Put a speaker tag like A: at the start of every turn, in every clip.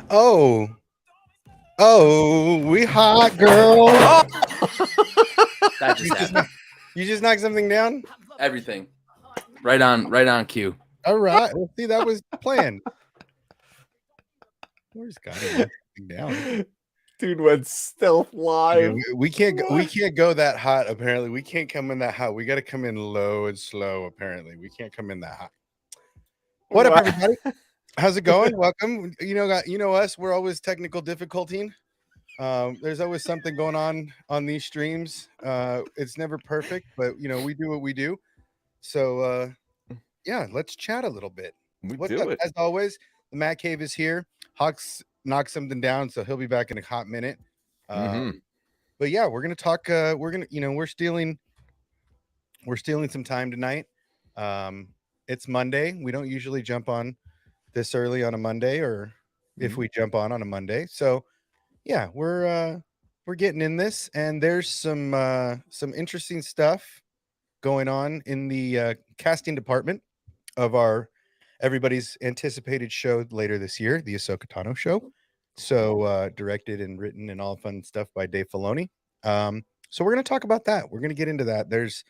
A: Oh, we hot girl.
B: Oh! That
A: You
B: just
A: just
B: happened.
A: you just knocked something down.
B: Everything. Right on cue.
A: All right. Well, see, that was planned. Where's Scotty? Knock something down.
C: Dude went stealth live.
A: We can't go that hot. Apparently, we can't come in that hot. We got to come in low and slow. Apparently, we can't come in that hot. What up, everybody? How's it going? Welcome. You know us. We're always technical difficulty. There's always something going on these streams. It's never perfect, but we do what we do. So yeah, let's chat a little bit. What's up? As always, the Matt Cave is here. Hawks knocked something down, so he'll be back in a hot minute. But yeah, we're gonna talk. We're stealing some time tonight. It's Monday. We don't usually jump on this early on a Monday, or if we jump on a Monday. So yeah, we're getting in this, and there's some interesting stuff going on in the casting department of everybody's anticipated show later this year, the AHSOKA Tano show. So directed and written and all fun stuff by Dave Filoni. So we're going to talk about that. We're going to get into that. There's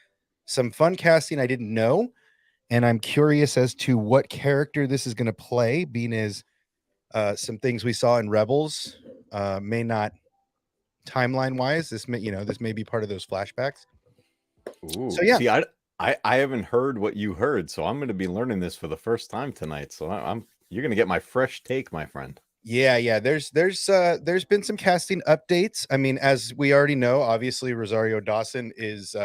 A: some fun casting I didn't know, and I'm curious as to what character this is going to play, being as some things we saw in Rebels may not timeline wise. This may be part of those flashbacks.
C: Ooh, so yeah. See, I haven't heard what you heard, so I'm going to be learning this for the first time tonight. So you're going to get my fresh take, my friend.
A: Yeah. There's been some casting updates. I mean, as we already know, obviously Rosario Dawson is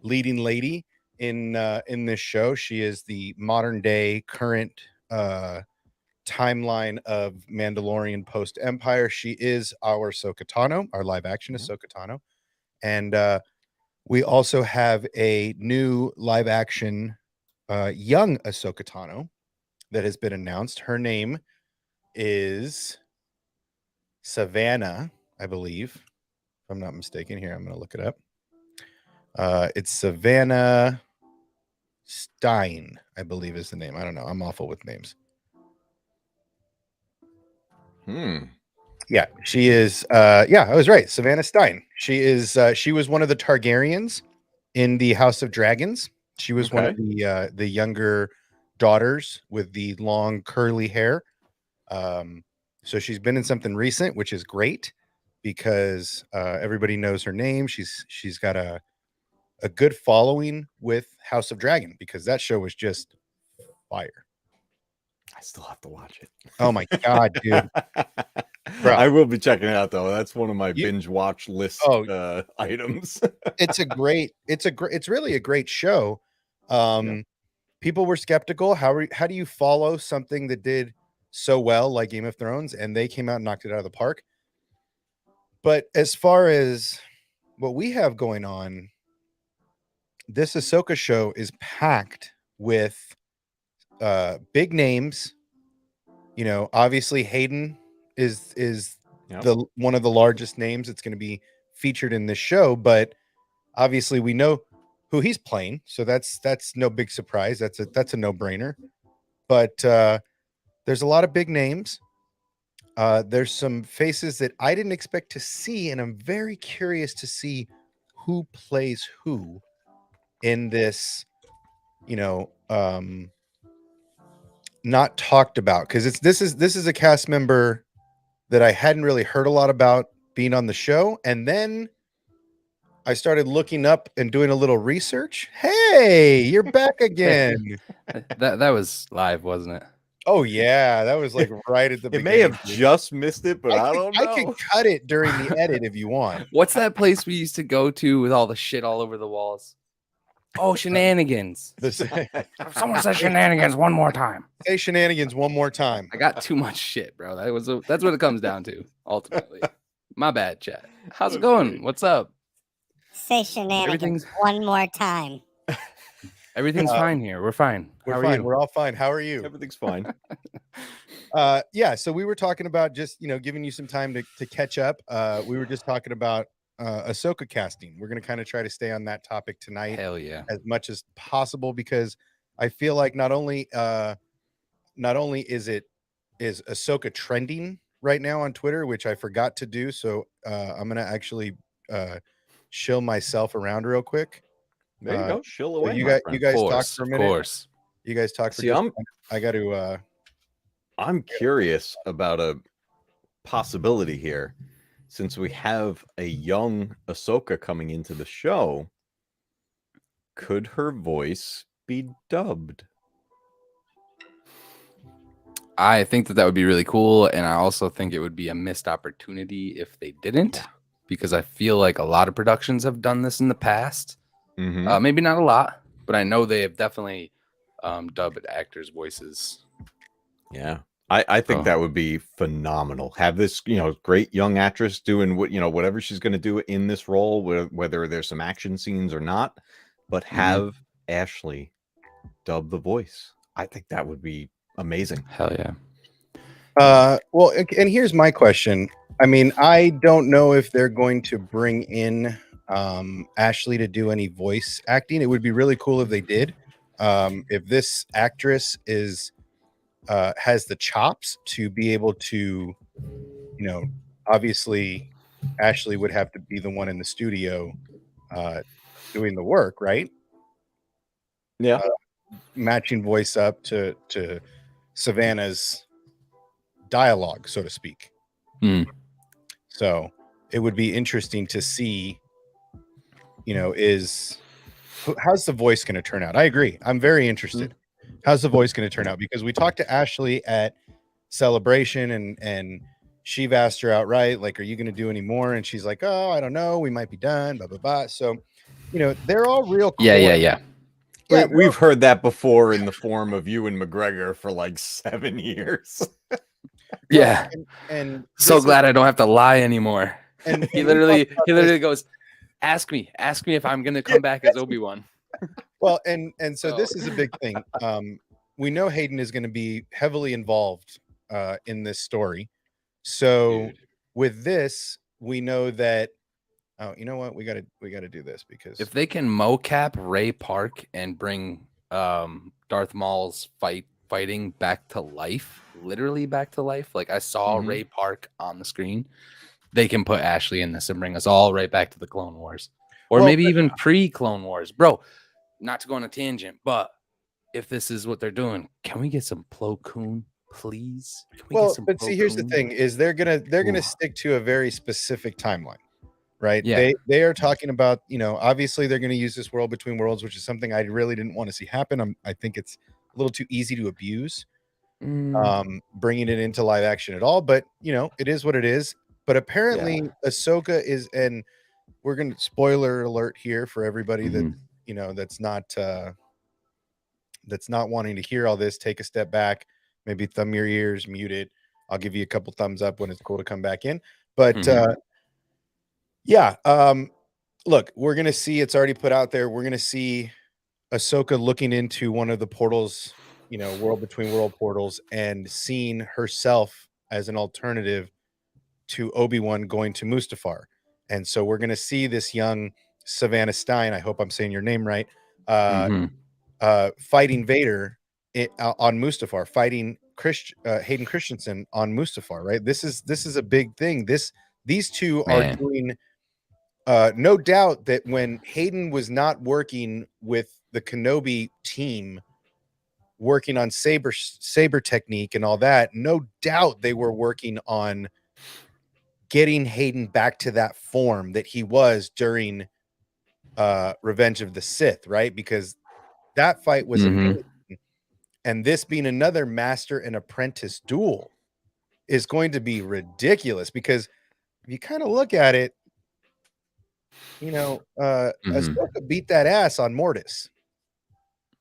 A: leading lady in this show. She is the modern day current timeline of Mandalorian post Empire. She is our AHSOKA Tano, our live action AHSOKA Tano, and we also have a new live action young AHSOKA Tano that has been announced. Her name is Savannah, I believe, if I'm not mistaken. Here, I'm going to look it up. It's Savannah Stein, I believe is the name. I don't know. I'm awful with names. Yeah, she is. I was right. Savannah Stein. She is. She was one of the Targaryens in the House of Dragons. She was one of the younger daughters with the long curly hair. So she's been in something recent, which is great because everybody knows her name. She's got a good following with House of Dragon because that show was just fire.
C: I still have to watch it.
A: Oh my god, dude. Bro,
C: I will be checking it out though. That's one of my binge watch list items.
A: It's really a great show. People were skeptical. How do you follow something that did so well like Game of Thrones, and they came out and knocked it out of the park? But as far as what we have going on, this Ahsoka show is packed with big names. Obviously Hayden is the one of the largest names that's going to be featured in this show, but obviously we know who he's playing, so that's no big surprise. That's a no-brainer. But there's a lot of big names. There's some faces that I didn't expect to see, and I'm very curious to see who plays who in this, not talked about, because this is a cast member that I hadn't really heard a lot about being on the show, and then I started looking up and doing a little research. Hey, you're back again.
B: That was live, wasn't it?
A: Oh yeah, that was like right at the beginning.
C: It may have just missed it, but I don't know.
A: I can cut it during the edit if you want.
B: What's that place we used to go to with all the shit all over the walls? Oh, Shenanigans. Someone says Shenanigans one more time.
A: Say Shenanigans one more time.
B: I got too much shit, bro. That's what it comes down to, ultimately. My bad, chat. How's it going? What's up?
D: Say Shenanigans one more time.
B: Everything's fine here. We're fine.
A: We're fine. We're all fine. How are you?
C: Everything's fine.
A: So we were talking about just, giving you some time to catch up. We were just talking about Ahsoka casting. We're going to kind of try to stay on that topic tonight.
B: Hell yeah.
A: As much as possible, because I feel like not only is Ahsoka trending right now on Twitter, which I forgot to do. So I'm gonna actually shill myself around real quick.
C: There you go. Shill
A: So
C: away,
A: you
C: my
A: guys,
C: friend.
A: talk for a minute.
B: Of course.
A: You guys talk for
C: See,
A: just. I got to.
C: I'm curious about a possibility here, since we have a young AHSOKA coming into the show. Could her voice be dubbed?
B: I think that would be really cool, and I also think it would be a missed opportunity if they didn't, because I feel like a lot of productions have done this in the past. Maybe not a lot, but I know they have definitely dubbed actors' voices.
C: Yeah, I think that would be phenomenal. Have this, great young actress doing whatever she's going to do in this role, whether there's some action scenes or not, but have Ashley dub the voice. I think that would be amazing.
B: Hell yeah.
A: Well, and here's my question. I mean, I don't know if they're going to bring in Ashley to do any voice acting. It would be really cool if they did. If this actress has the chops to be able to, obviously Ashley would have to be the one in the studio doing the work, right?
C: Yeah.
A: Matching voice up to Savannah's dialogue, so to speak. So it would be interesting to see, how's the voice going to turn out? I agree. I'm very interested. How's the voice going to turn out? Because we talked to Ashley at Celebration and she asked her outright, like, are you going to do any more? And she's like, oh, I don't know. We might be done, blah, blah, blah. So, they're all real cool.
B: Yeah.
C: We've heard that before in the form of Ewan McGregor for like 7 years.
B: Yeah.
A: And
B: so glad I don't have to lie anymore.
A: And
B: he literally goes, ask me if I'm going to come back as Obi-Wan.
A: Well, and so this is a big thing. We know Hayden is going to be heavily involved in this story. So with this, we know that. Oh, you know what? We got to do this, because
B: if they can mocap Ray Park and bring Darth Maul's fighting back to life, literally back to life, like I saw Ray Park on the screen, they can put Ashley in this and bring us all right back to the Clone Wars, or maybe even pre-Clone Wars, bro. Not to go on a tangent, but if this is what they're doing, can we get some Plo Koon, please?
A: But see, here's the thing: is they're gonna stick to a very specific timeline, right?
B: Yeah.
A: They are talking about, obviously they're gonna use this World Between Worlds, which is something I really didn't want to see happen. I think it's a little too easy to abuse, bringing it into live action at all. But it is what it is. But apparently, AHSOKA is, and we're gonna spoiler alert here for everybody that. That's not wanting to hear all this. Take a step back, maybe thumb your ears, mute it. I'll give you a couple thumbs up when it's cool to come back in. But look, we're gonna see, it's already put out there. We're gonna see AHSOKA looking into one of the portals, World Between World portals, and seeing herself as an alternative to Obi-Wan going to Mustafar. And so we're gonna see this young Savannah Stein, I hope I'm saying your name right, fighting Vader on Mustafar, fighting Hayden Christensen on Mustafar, right? This is a big thing. These two are doing, no doubt that when Hayden was not working with the Kenobi team, working on saber technique and all that, no doubt they were working on getting Hayden back to that form that he was during Revenge of the Sith, right? Because that fight was amazing. And this being another master and apprentice duel is going to be ridiculous, because if you kind of look at it, AHSOKA beat that ass on Mortis,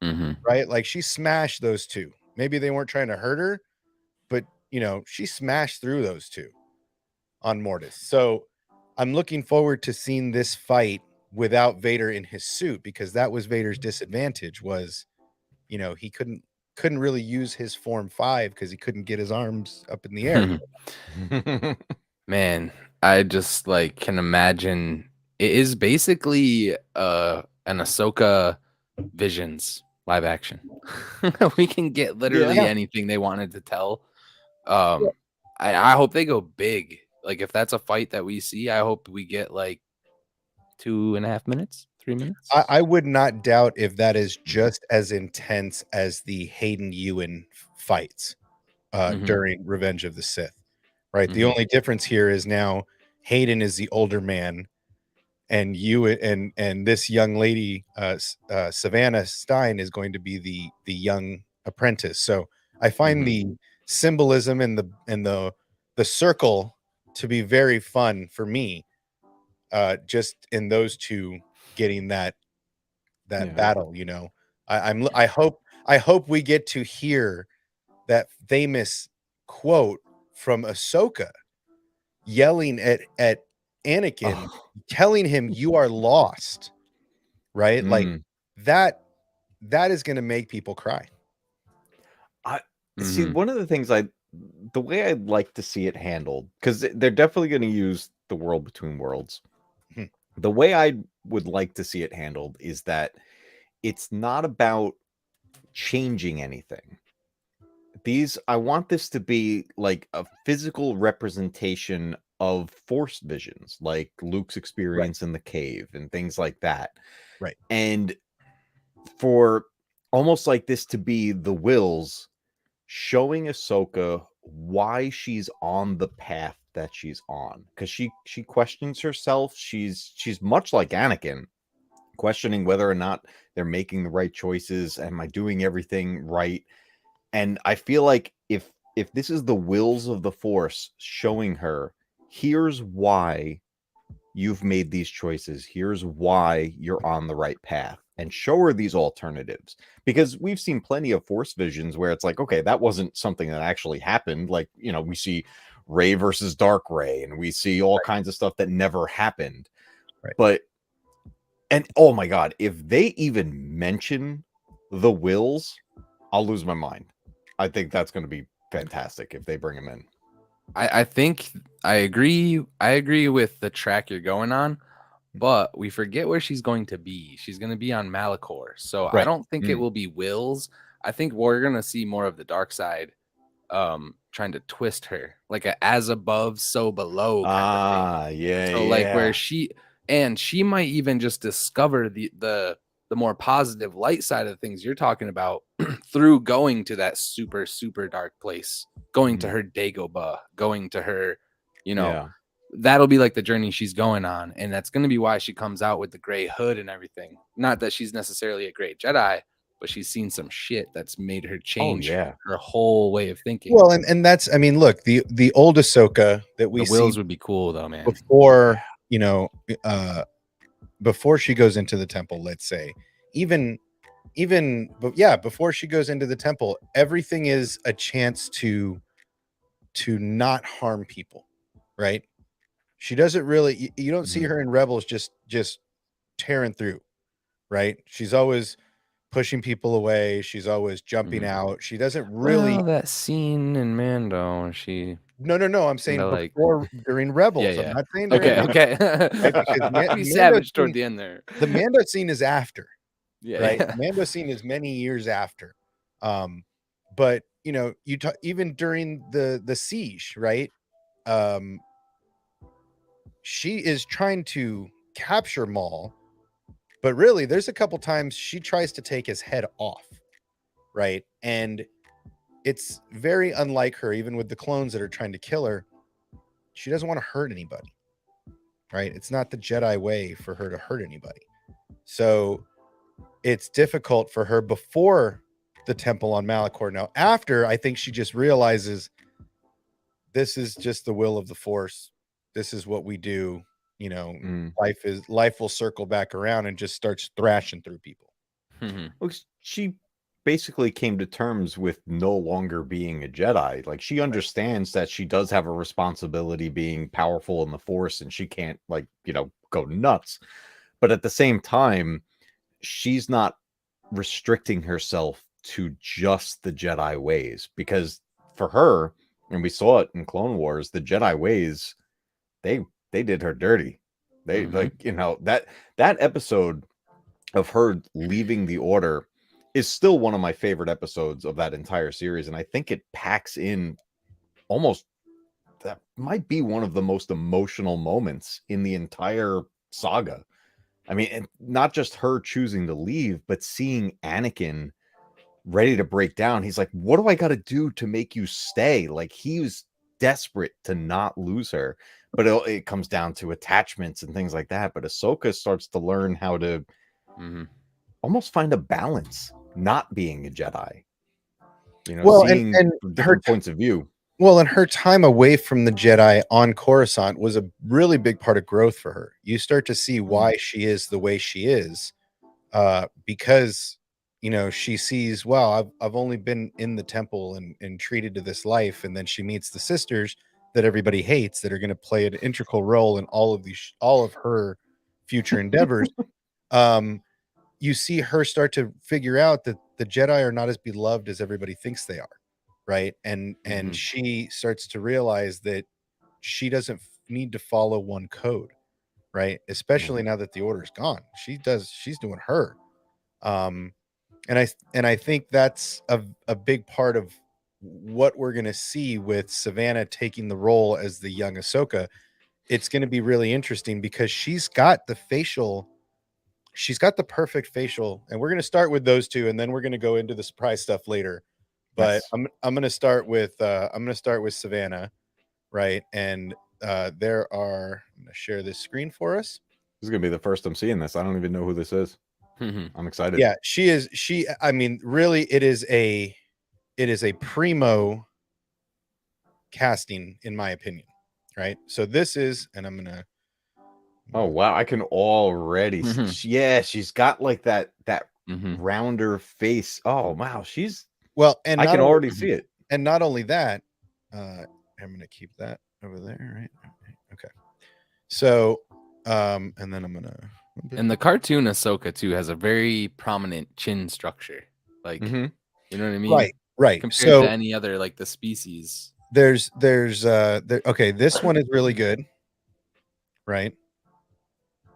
A: right? Like, she smashed those two. Maybe they weren't trying to hurt her, but she smashed through those two on Mortis. So I'm looking forward to seeing this fight without Vader in his suit, because that was Vader's disadvantage, was he couldn't really use his form 5 because he couldn't get his arms up in the air.
B: Man, I just can imagine it is basically an AHSOKA Visions live action. We can get literally anything they wanted to tell. I hope they go big. Like if that's a fight that we see, I hope we get like 2.5 minutes, 3 minutes.
A: I would not doubt if that is just as intense as the Hayden Ewan fights during Revenge of the Sith, right? The only difference here is now Hayden is the older man, and you and this young lady, Savannah Stein, is going to be the young apprentice. So I find the symbolism and the circle to be very fun for me, just in those two getting that battle. I hope we get to hear that famous quote from Ahsoka yelling at Anakin, telling him you are lost, right? Like that is going to make people cry.
C: I see one of the things the way I'd like to see it handled, because they're definitely going to use the world between worlds. The way I would like to see it handled is that it's not about changing anything. I want this to be like a physical representation of Force visions, like Luke's experience in the cave and things like that.
A: Right.
C: And for almost like this to be the Wills showing Ahsoka why she's on the path that she's on, because she questions herself. She's much like Anakin, questioning whether or not they're making the right choices. Am I doing everything right? And I feel like if this is the Wills of the Force showing her, here's why you've made these choices, here's why you're on the right path, and show her these alternatives. Because we've seen plenty of Force visions where it's like, okay, that wasn't something that actually happened. Like, we see Rey versus Dark Rey, and we see all kinds of stuff that never happened. But and oh my god, if they even mention the Wills, I'll lose my mind. I think that's going to be fantastic if they bring him in.
B: I think I agree with the track you're going on, but we forget where she's going to be. She's going to be on Malachor. So I don't think it will be Wills. I think we're going to see more of the dark side trying to twist her, like a as above, so below kind of thing.
C: Yeah.
B: So like where she might even just discover the more positive light side of things you're talking about through going to that super, super dark place, going to her Dagobah, going to her, that'll be like the journey she's going on. And that's going to be why she comes out with the gray hood and everything. Not that she's necessarily a great Jedi, but she's seen some shit that's made her change her whole way of thinking.
A: Well, and that's, I mean, look, the old Ahsoka that we
B: the Wills would be cool though, man.
A: Before, before she goes into the temple, let's say, before she goes into the temple, everything is a chance to not harm people, right? She doesn't really, you don't see her in Rebels just tearing through, right? She's always pushing people away. She's always jumping out. She doesn't really.
B: That scene in Mando, she.
A: No. I'm saying before, during Rebels. I'm not saying during.
B: Okay.
A: Right?
B: Be savage toward the end there.
A: The Mando scene is after.
B: Yeah.
A: Right. The Mando scene is many years after. But you talk even during the siege, right? She is trying to capture Maul, but really there's a couple times she tries to take his head off, right? And it's very unlike her, even with the clones that are trying to kill her. She doesn't want to hurt anybody, right? It's not the Jedi way for her to hurt anybody. So it's difficult for her before the temple on Malachor. Now, after, I think she just realizes this is just the will of the Force. This is what we do. Life will circle back around and just starts thrashing through people.
C: Well, she basically came to terms with no longer being a Jedi. Like, she understands that she does have a responsibility being powerful in the Force, and she can't go nuts. But at the same time, she's not restricting herself to just the Jedi ways, because for her, and we saw it in Clone Wars, the Jedi ways, they did her dirty. They that episode of her leaving the Order is still one of my favorite episodes of that entire series, and I think it packs in almost that might be one of the most emotional moments in the entire saga. I mean, and not just her choosing to leave, but seeing Anakin ready to break down. He's like, what do I got to do to make you stay? Like, he was desperate to not lose her, but it comes down to attachments and things like that. But Ahsoka starts to learn how to almost find a balance, not being a Jedi, you know, seeing different points of view.
A: Well, and her time away from the Jedi on Coruscant was a really big part of growth for her. You start to see why she is the way she is, because, you know, she sees, wow, I've only been in the temple and treated to this life, and then she meets the sisters that everybody hates that are going to play an integral role in all of her future endeavors. You see her start to figure out that the Jedi are not as beloved as everybody thinks they are. Right. And she starts to realize that she doesn't need to follow one code. Right. Especially now that the order's gone. She's doing her. And I think that's a big part of what we're going to see with Savannah taking the role as the young Ahsoka. It's going to be really interesting because she's got the perfect facial, and we're going to start with those two, and then we're going to go into the surprise stuff later. But nice. I'm going to start with Savannah, right? And I'm going to share this screen for us.
C: This is going to be the first I'm seeing this. I don't even know who this is. I'm excited.
A: Yeah, I mean, really, it is a primo casting, in my opinion, right? So this is, and I'm gonna.
C: Oh wow, I can already yeah, she's got like that rounder face. Oh wow, and I can already see it.
A: And not only that, I'm gonna keep that over there, right? Okay. So and then I'm gonna,
B: and the cartoon Ahsoka too has a very prominent chin structure, like you know what I mean,
A: right
B: compared to any other, like, the species.
A: There's okay, this one is really good, right?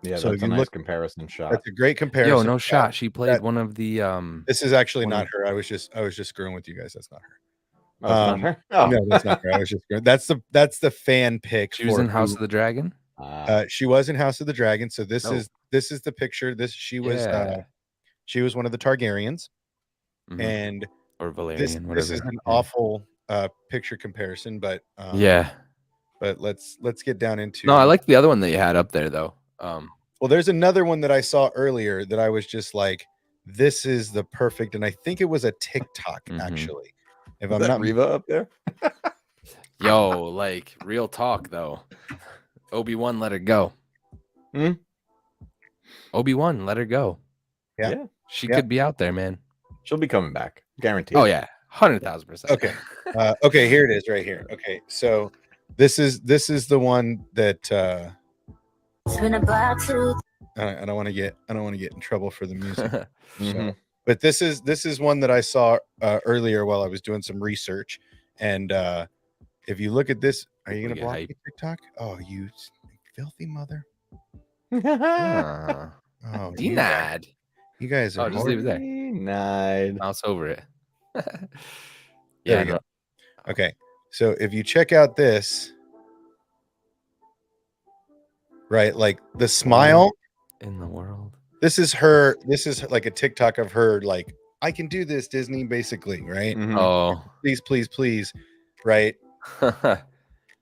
C: Yeah, so that's a nice comparison shot.
A: That's a great comparison.
B: Yo, no shot. She played one of the
A: this is actually not her. I was just screwing with you guys. That's not her.
C: Oh, it's not her? Oh.
A: No, that's not her. I was just that's the fan pick.
B: She was in House of the Dragon.
A: She was in House of the Dragon. So this is the picture. She was one of the Targaryens, and
B: or Valerian.
A: This is an awful picture comparison, but but let's get down into.
B: No, I like the other one that you had up there though.
A: Well, there's another one that I saw earlier that I was just like, this is the perfect, and I think it was a TikTok actually. If I'm not
C: Reva up there.
B: Yo, like, real talk though. Obi-Wan let her go. Obi-Wan let her go.
A: Yeah.
B: She could be out there, man.
C: She'll be coming back, guaranteed.
B: Oh yeah, 100,000%.
A: Okay. Okay, here it is right here. Okay, so this is the one that I don't want to get in trouble for the music. So, but this is one that I saw earlier while I was doing some research, and if you look at this, are you gonna block me, TikTok? Oh, you filthy mother!
B: Oh, denied.
A: You guys are
B: just leave it there.
C: Denied.
B: Mouse over it.
A: There we go. Okay, so if you check out this. Right, like the smile
B: in the world.
A: This is her. This is like a TikTok of her, like, I can do this, Disney, basically, right?
B: Oh,
A: please, right?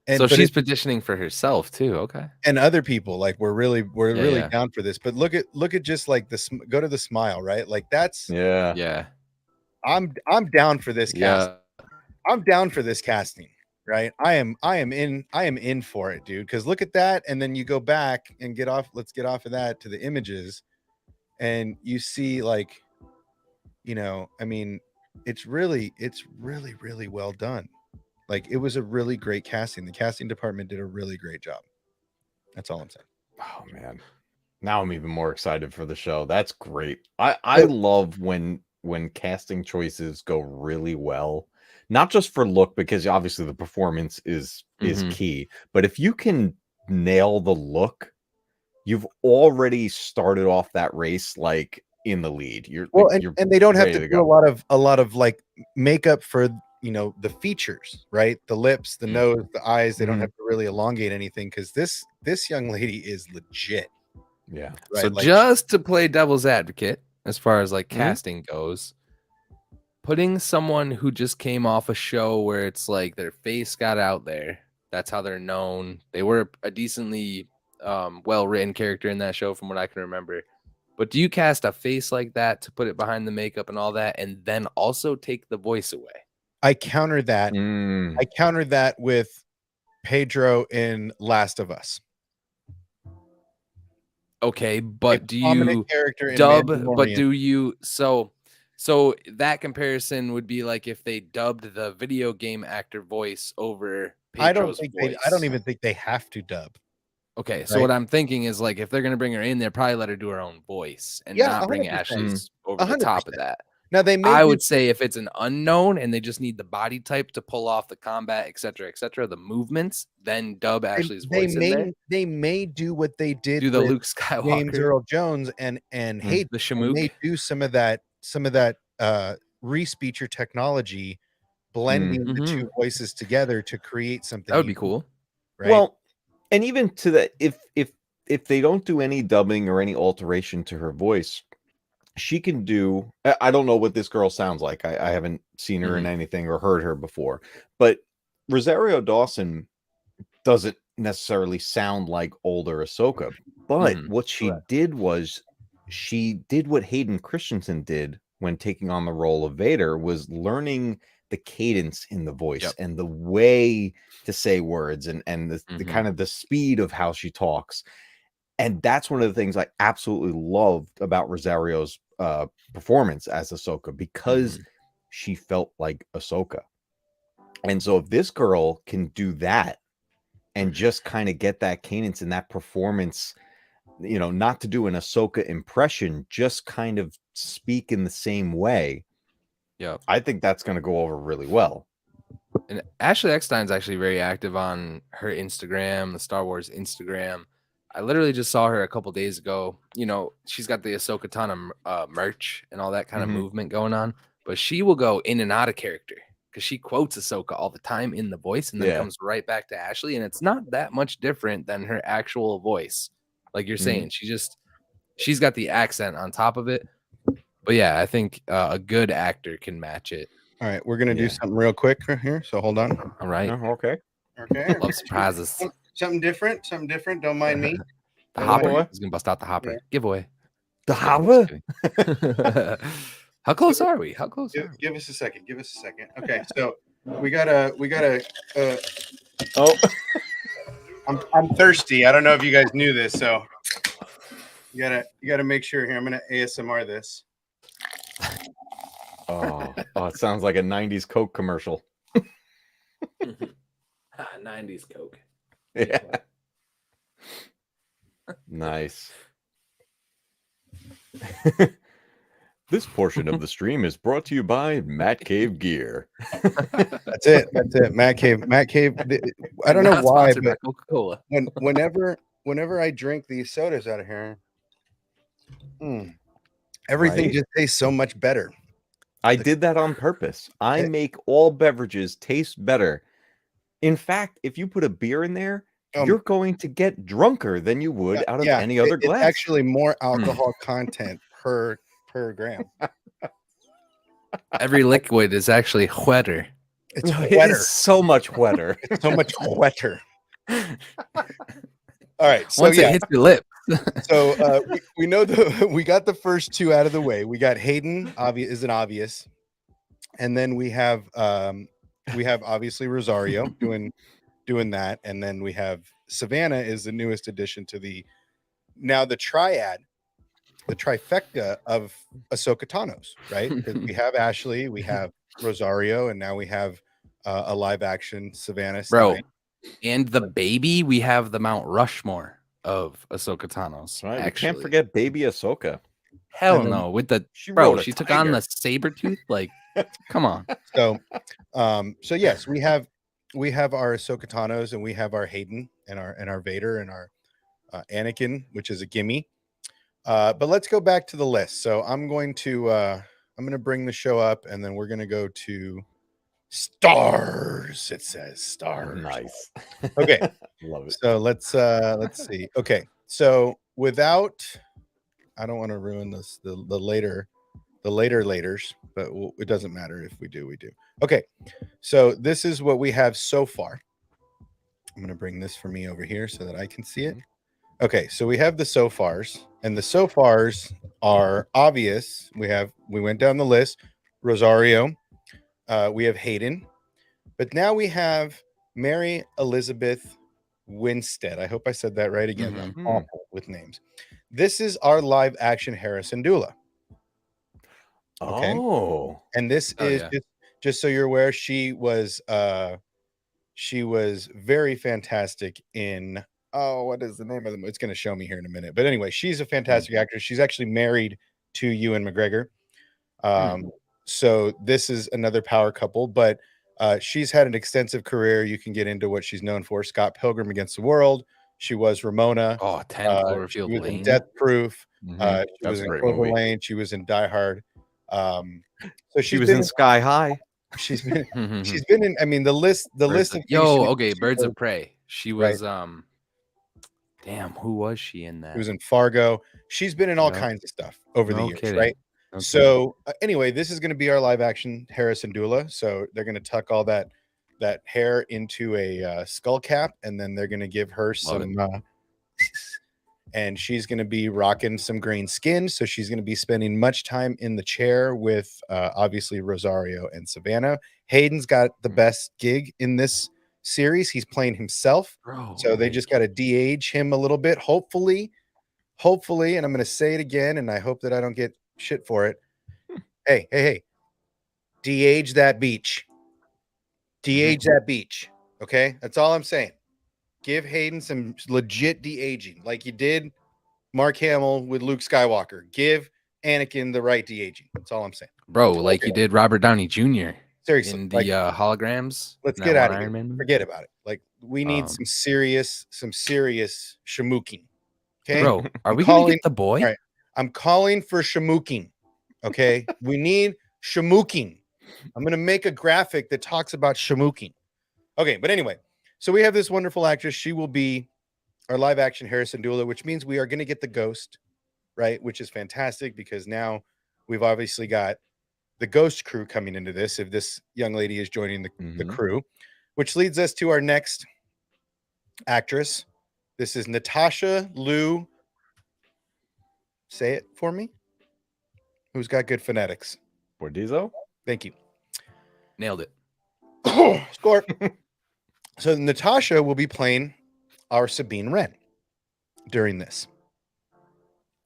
B: And so she's petitioning for herself too. Okay,
A: and other people, like, we're really down for this. But look at just like this. Go to the smile, right? Like that's
B: yeah.
A: I'm down for this casting. I'm down for this casting. Right, I am in for it, dude. Because look at that, and then you go back and get off. Let's get off of that to the images, and you see, like, you know, I mean, it's really well done. Like, it was a really great casting. The casting department did a really great job. That's all I'm saying.
C: Oh man, now I'm even more excited for the show. That's great. I love when casting choices go really well. Not just for look, because obviously the performance is key, but if you can nail the look, you've already started off that race like in the lead. You're and
A: they don't have to do a lot of like makeup for, the features, right? The lips, the nose, the eyes. They don't have to really elongate anything because this young lady is legit.
C: Yeah.
A: Right.
B: So just to play devil's advocate, as far as like
A: Mhm.
B: casting goes, putting someone who just came off a show where it's like their face got out there, that's how they're known. They were a decently well-written character in that show from what I can remember. But do you cast a face like that to put it behind the makeup and all that, and then also take the voice away?
A: I counter that. I countered that with Pedro in Last of Us.
B: Okay, but do
A: prominent
B: you
A: character in
B: dub? But
A: Mandalorian.
B: do you so that comparison would be like if they dubbed the video game actor voice over Pedro's voice.
A: I don't even think they have to dub.
B: Okay, so
A: right?
B: what I'm thinking is like if they're gonna bring her in there, probably let her do her own voice and
A: Yeah,
B: not bring
A: 100%.
B: Ashley's over the top of
A: 100%.
B: that.
A: Now they may
B: I
A: do-
B: would say if it's an unknown and they just need the body type to pull off the combat, etc., the movements, then dub Ashley's voice in there.
A: They may do what they did
B: Do the
A: with
B: Luke Skywalker,
A: James Earl Jones and Hayden.
B: the
A: And they
B: Shamook.
A: do some of that re-speecher technology, blending the two voices together to create something.
B: That would be cool.
A: Right?
C: Well, and even to that, if they don't do any dubbing or any alteration to her voice, she can do. I don't know what this girl sounds like. I haven't seen her in anything or heard her before, but Rosario Dawson doesn't necessarily sound like older Ahsoka. But what she did was she did what Hayden Christensen did when taking on the role of Vader, was learning the cadence in the voice and the way to say words and the kind of the speed of how she talks. And that's one of the things I absolutely loved about Rosario's performance as Ahsoka, because she felt like Ahsoka. And so if this girl can do that and just kind of get that cadence and that performance, not to do an Ahsoka impression, just kind of speak in the same way.
B: Yeah,
C: I think that's going to go over really well.
B: And Ashley Eckstein's actually very active on her Instagram, the Star Wars Instagram. I literally just saw her a couple days ago. She's got the Ahsoka ton of merch and all that kind of movement going on, but she will go in and out of character because she quotes Ahsoka all the time in the voice and then comes right back to Ashley. And it's not that much different than her actual voice. Like you're saying, she's got the accent on top of it. But yeah, I think a good actor can match it.
A: All right, we're gonna do something real quick here. So hold on.
B: All right.
C: Okay.
B: Love surprises.
A: Something different. Don't mind me.
B: The hopper. He's gonna bust out the hopper.
A: Yeah.
B: Giveaway.
C: The hopper.
B: How close are we? How close?
A: Give us a second. Okay, so we gotta.
C: Oh,
A: I'm thirsty. I don't know if you guys knew this, so you gotta make sure here. I'm gonna ASMR this.
C: Oh, it sounds like a 90s Coke commercial.
B: 90s Coke.
C: Yeah. Nice. This portion of the stream is brought to you by Matt Cave Gear.
A: That's it. Matt Cave. I don't know why, but
B: Coca-Cola.
A: whenever I drink these sodas out of here, everything just tastes so much better.
C: I did that on purpose. I make all beverages taste better. In fact, if you put a beer in there, you're going to get drunker than you would out of any other glass.
A: It's actually more alcohol content per gram.
B: Every liquid is actually wetter.
A: It's
C: It is so much wetter.
A: It's so much wetter. All right. So
B: once it hits your lip.
A: So we know we got the first two out of the way. We got Hayden, obvious, and then we have obviously Rosario doing that, and then we have Savannah is the newest addition to the triad, the trifecta of Ahsoka Tano's, right? Because we have Ashley, we have Rosario, and now we have a live action Savannah.
B: Bro, and the baby, we have the Mount Rushmore of Ahsoka Tano's.
C: Right, I can't forget baby Ahsoka.
B: Hell no, with the she took on the saber tooth. Like, come on.
A: So yes, we have our Ahsoka Tano's, and we have our Hayden and our Vader and our Anakin, which is a gimme. But let's go back to the list. So I'm going to bring the show up, and then we're going to go to Stars. It says stars.
C: Nice.
A: Okay.
C: Love it.
A: So let's see. Okay. So without, I don't want to ruin this the laters, but it doesn't matter if we do. Okay. So this is what we have so far. I'm going to bring this for me over here so that I can see it. Okay, so we have the so fars, and the so fars are obvious. We went down the list. Rosario, we have Hayden, but now we have Mary Elizabeth Winstead. I hope I said that right again. I'm awful with names. This is our live action Harrison Dula. Okay.
C: Oh,
A: and this is just so you're aware, she was very fantastic in what is the name of them? It's going to show me here in a minute. But anyway, she's a fantastic actress. She's actually married to Ewan McGregor. So this is another power couple, but she's had an extensive career. You can get into what she's known for. Scott Pilgrim Against the World. She was Ramona.
B: 10 Cloverfield
A: she was
B: Lane.
A: in Death Proof.
C: That's
A: She was
C: a
A: in
C: great
A: Clover
C: movie.
A: Lane. She was in Die Hard. So
C: she was in Sky High.
A: She's been in. I mean, the list of
B: Birds of Prey. She was damn, who was she in that?
A: She was in Fargo. She's been in all kinds of stuff over the years, right?
B: No
A: so anyway, this is going to be our live action Harrison Dula. So they're going to tuck all that hair into a skull cap, and then they're going to give her some and she's going to be rocking some green skin. So she's going to be spending much time in the chair with obviously Rosario and Savannah. Hayden's got the best gig in this series. He's playing himself. So they just got to de-age him a little bit. Hopefully, and I'm going to say it again, and I hope that I don't get shit for it. Hey, de-age that beach. De-age that beach. Okay? That's all I'm saying. Give Hayden some legit de-aging, like you did Mark Hamill with Luke Skywalker. Give Anakin the right de-aging. That's all I'm saying.
B: Bro, like you did Robert Downey Jr.
A: Seriously.
B: In the holograms.
A: Let's get out of here. Forget about it. Like, we need some serious shamooking. Okay?
B: Bro, are we going to get the boy?
A: All right. I'm calling for shamooking. Okay? We need shamooking. I'm going to make a graphic that talks about shamooking. Okay, but anyway. So we have this wonderful actress. She will be our live action Harrison Dula, which means we are going to get the ghost, right? Which is fantastic because now we've obviously got the ghost crew coming into this. If this young lady is joining the crew, which leads us to our next actress. This is Natasha Liu. Say it for me. Who's got good phonetics?
C: Bordizzo.
A: Thank you.
B: Nailed it.
A: Score. So Natasha will be playing our Sabine Wren during this.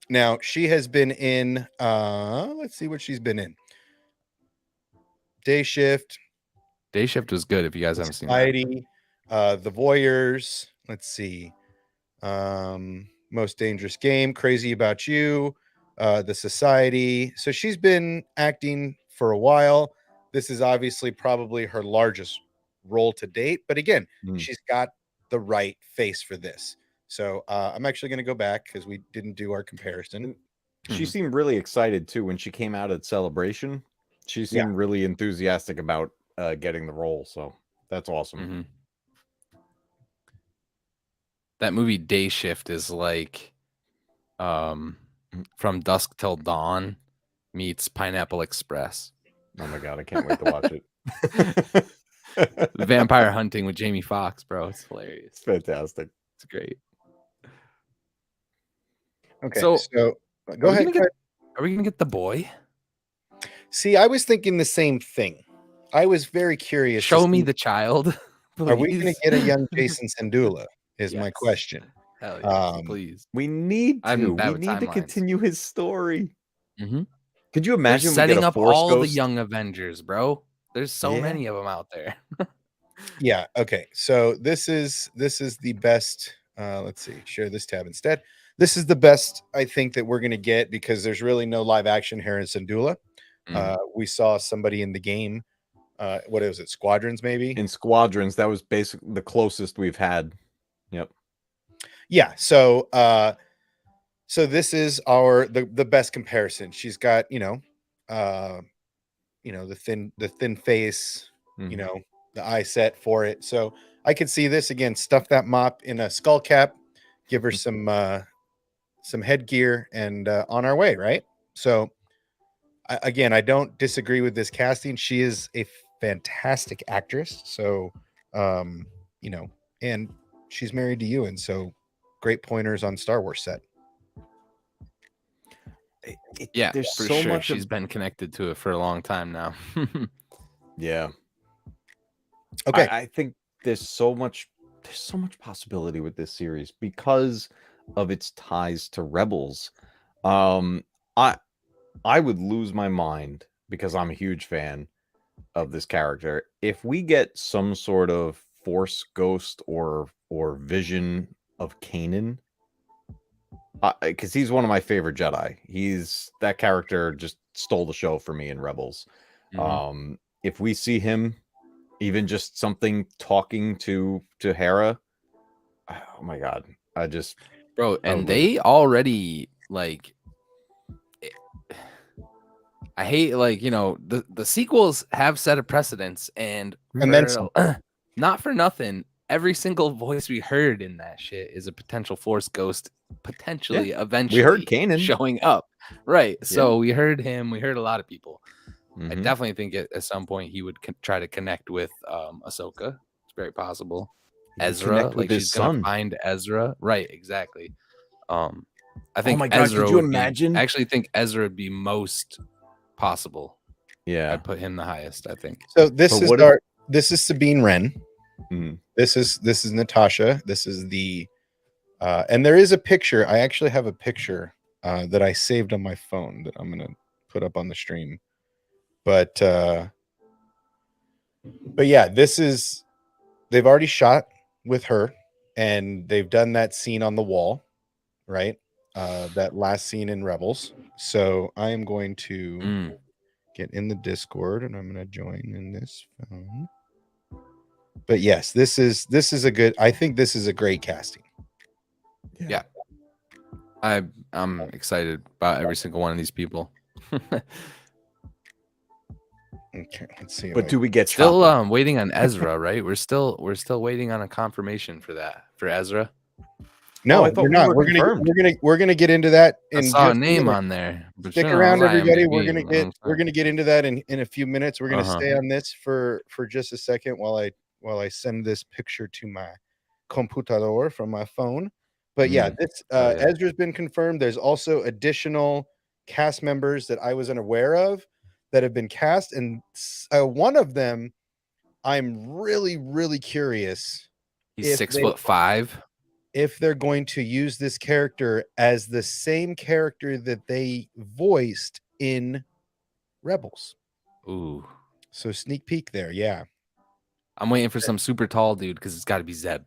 A: Now, she has been in, let's see what she's been in. Day Shift.
B: Day Shift was good if you guys haven't seen that.
A: The Voyeurs. Let's see. Most Dangerous Game. Crazy About You. The Society. So she's been acting for a while. This is obviously probably her largest role to date, but again, she's got the right face for this. So I'm actually going to go back because we didn't do our comparison.
C: She seemed really excited too when she came out at Celebration. She seemed really enthusiastic about getting the role, so that's awesome.
B: That movie Day Shift is like From Dusk Till Dawn meets Pineapple Express.
C: Oh my god, I can't wait to watch it.
B: Vampire hunting with Jamie Foxx, bro. It's hilarious.
C: It's fantastic.
B: It's great.
A: Okay, so go ahead.
B: Are we gonna get the boy?
A: See, I was thinking the same thing. I was very curious.
B: Show me the child.
A: Are we going to get a young Jason Sandula? Is my question.
B: Hell yes, please.
C: We need to. We need to continue his story. Could you imagine
B: setting up all the young Avengers, bro? There's so many of them out there.
A: Yeah. Okay. So this is the best. Let's see. Share this tab instead. This is the best I think that we're going to get because there's really no live action Harrison Dula. We saw somebody in the game. What is it? Squadrons, maybe?
C: In Squadrons, that was basically the closest we've had. Yep.
A: Yeah. So this is the best comparison. She's got, the thin face, you know, the eye set for it. So I could see this again. Stuff that mop in a skull cap, give her some headgear, and on our way, right? So again, I don't disagree with this casting. She is a fantastic actress. So, you know, and she's married to you, and so great pointers on Star Wars set.
B: Yeah,
C: there's
B: for
C: so
B: sure.
C: much.
B: She's been connected to it for a long time now.
C: Yeah.
A: Okay.
C: I think there's so much possibility with this series because of its ties to Rebels. I would lose my mind because I'm a huge fan of this character if we get some sort of Force ghost or vision of Kanan, because he's one of my favorite Jedi. That character just stole the show for me in Rebels. If we see him, even just something talking to Hera, oh my god,
B: bro. And they already like. I hate the sequels have set a precedence, and
A: then
B: not for nothing. Every single voice we heard in that shit is a potential Force ghost, potentially eventually
C: we heard Kanan
B: showing up, right? So we heard him. We heard a lot of people. I
C: Mhm.
B: definitely think at some point he would try to connect with Ahsoka. It's very possible. Ezra, like she's gonna find Ezra, right? Exactly. I think
C: my God,
B: Ezra
C: could you
B: would
C: imagine?
B: I actually think Ezra would be most possible.
C: Yeah,
B: I'd put him the highest, I think.
A: So this is Sabine Wren.
C: Mhm.
A: This is Natasha. This is and there is a picture. I actually have a picture that I saved on my phone that I'm gonna put up on the stream. But yeah, they've already shot with her, and they've done that scene on the wall, right? That last scene in Rebels. So I am going to get in the Discord, and I'm going to join in this phone. But yes, this is I think this is a great casting.
B: Yeah. I'm excited about every single one of these people.
A: Okay, let's see.
C: But do we get
B: still waiting on Ezra, right? We're still waiting on a confirmation for Ezra.
A: No,
C: I thought
A: we're
C: we
A: not.
C: were confirmed.
A: We're gonna get into that.
B: I saw a name on there. But
A: Stick around, everybody. We're gonna get into that in a few minutes. We're gonna stay on this for just a second while I send this picture to my computador from my phone. But yeah, this Ezra's been confirmed. There's also additional cast members that I was unaware of that have been cast, and one of them I'm really, really curious.
B: He's 6'5".
A: If they're going to use this character as the same character that they voiced in Rebels.
B: Ooh.
A: So sneak peek there, yeah.
B: I'm waiting for some super tall dude because it's got to be Zeb.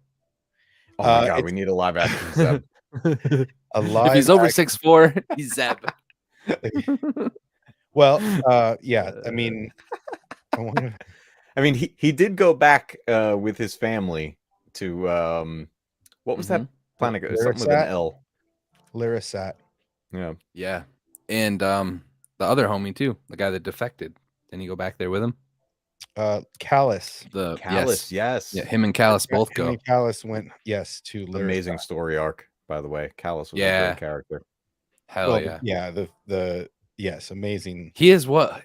C: Oh my god, we need a live action Zeb.
B: If he's over 6'4", he's Zeb.
A: Well, yeah. I mean,
C: he did go back with his family to what was that planet? Something with an L.
A: Larasat.
C: Yeah.
B: Yeah. And the other homie too, the guy that defected. Didn't he go back there with him?
A: Callus.
C: Yes.
B: Yeah, him and Callus both go.
A: And Callus went to Larasat.
C: Amazing story arc, by the way. Callus was a great character.
B: Hell yeah.
A: Yeah, yes, amazing.
B: He is what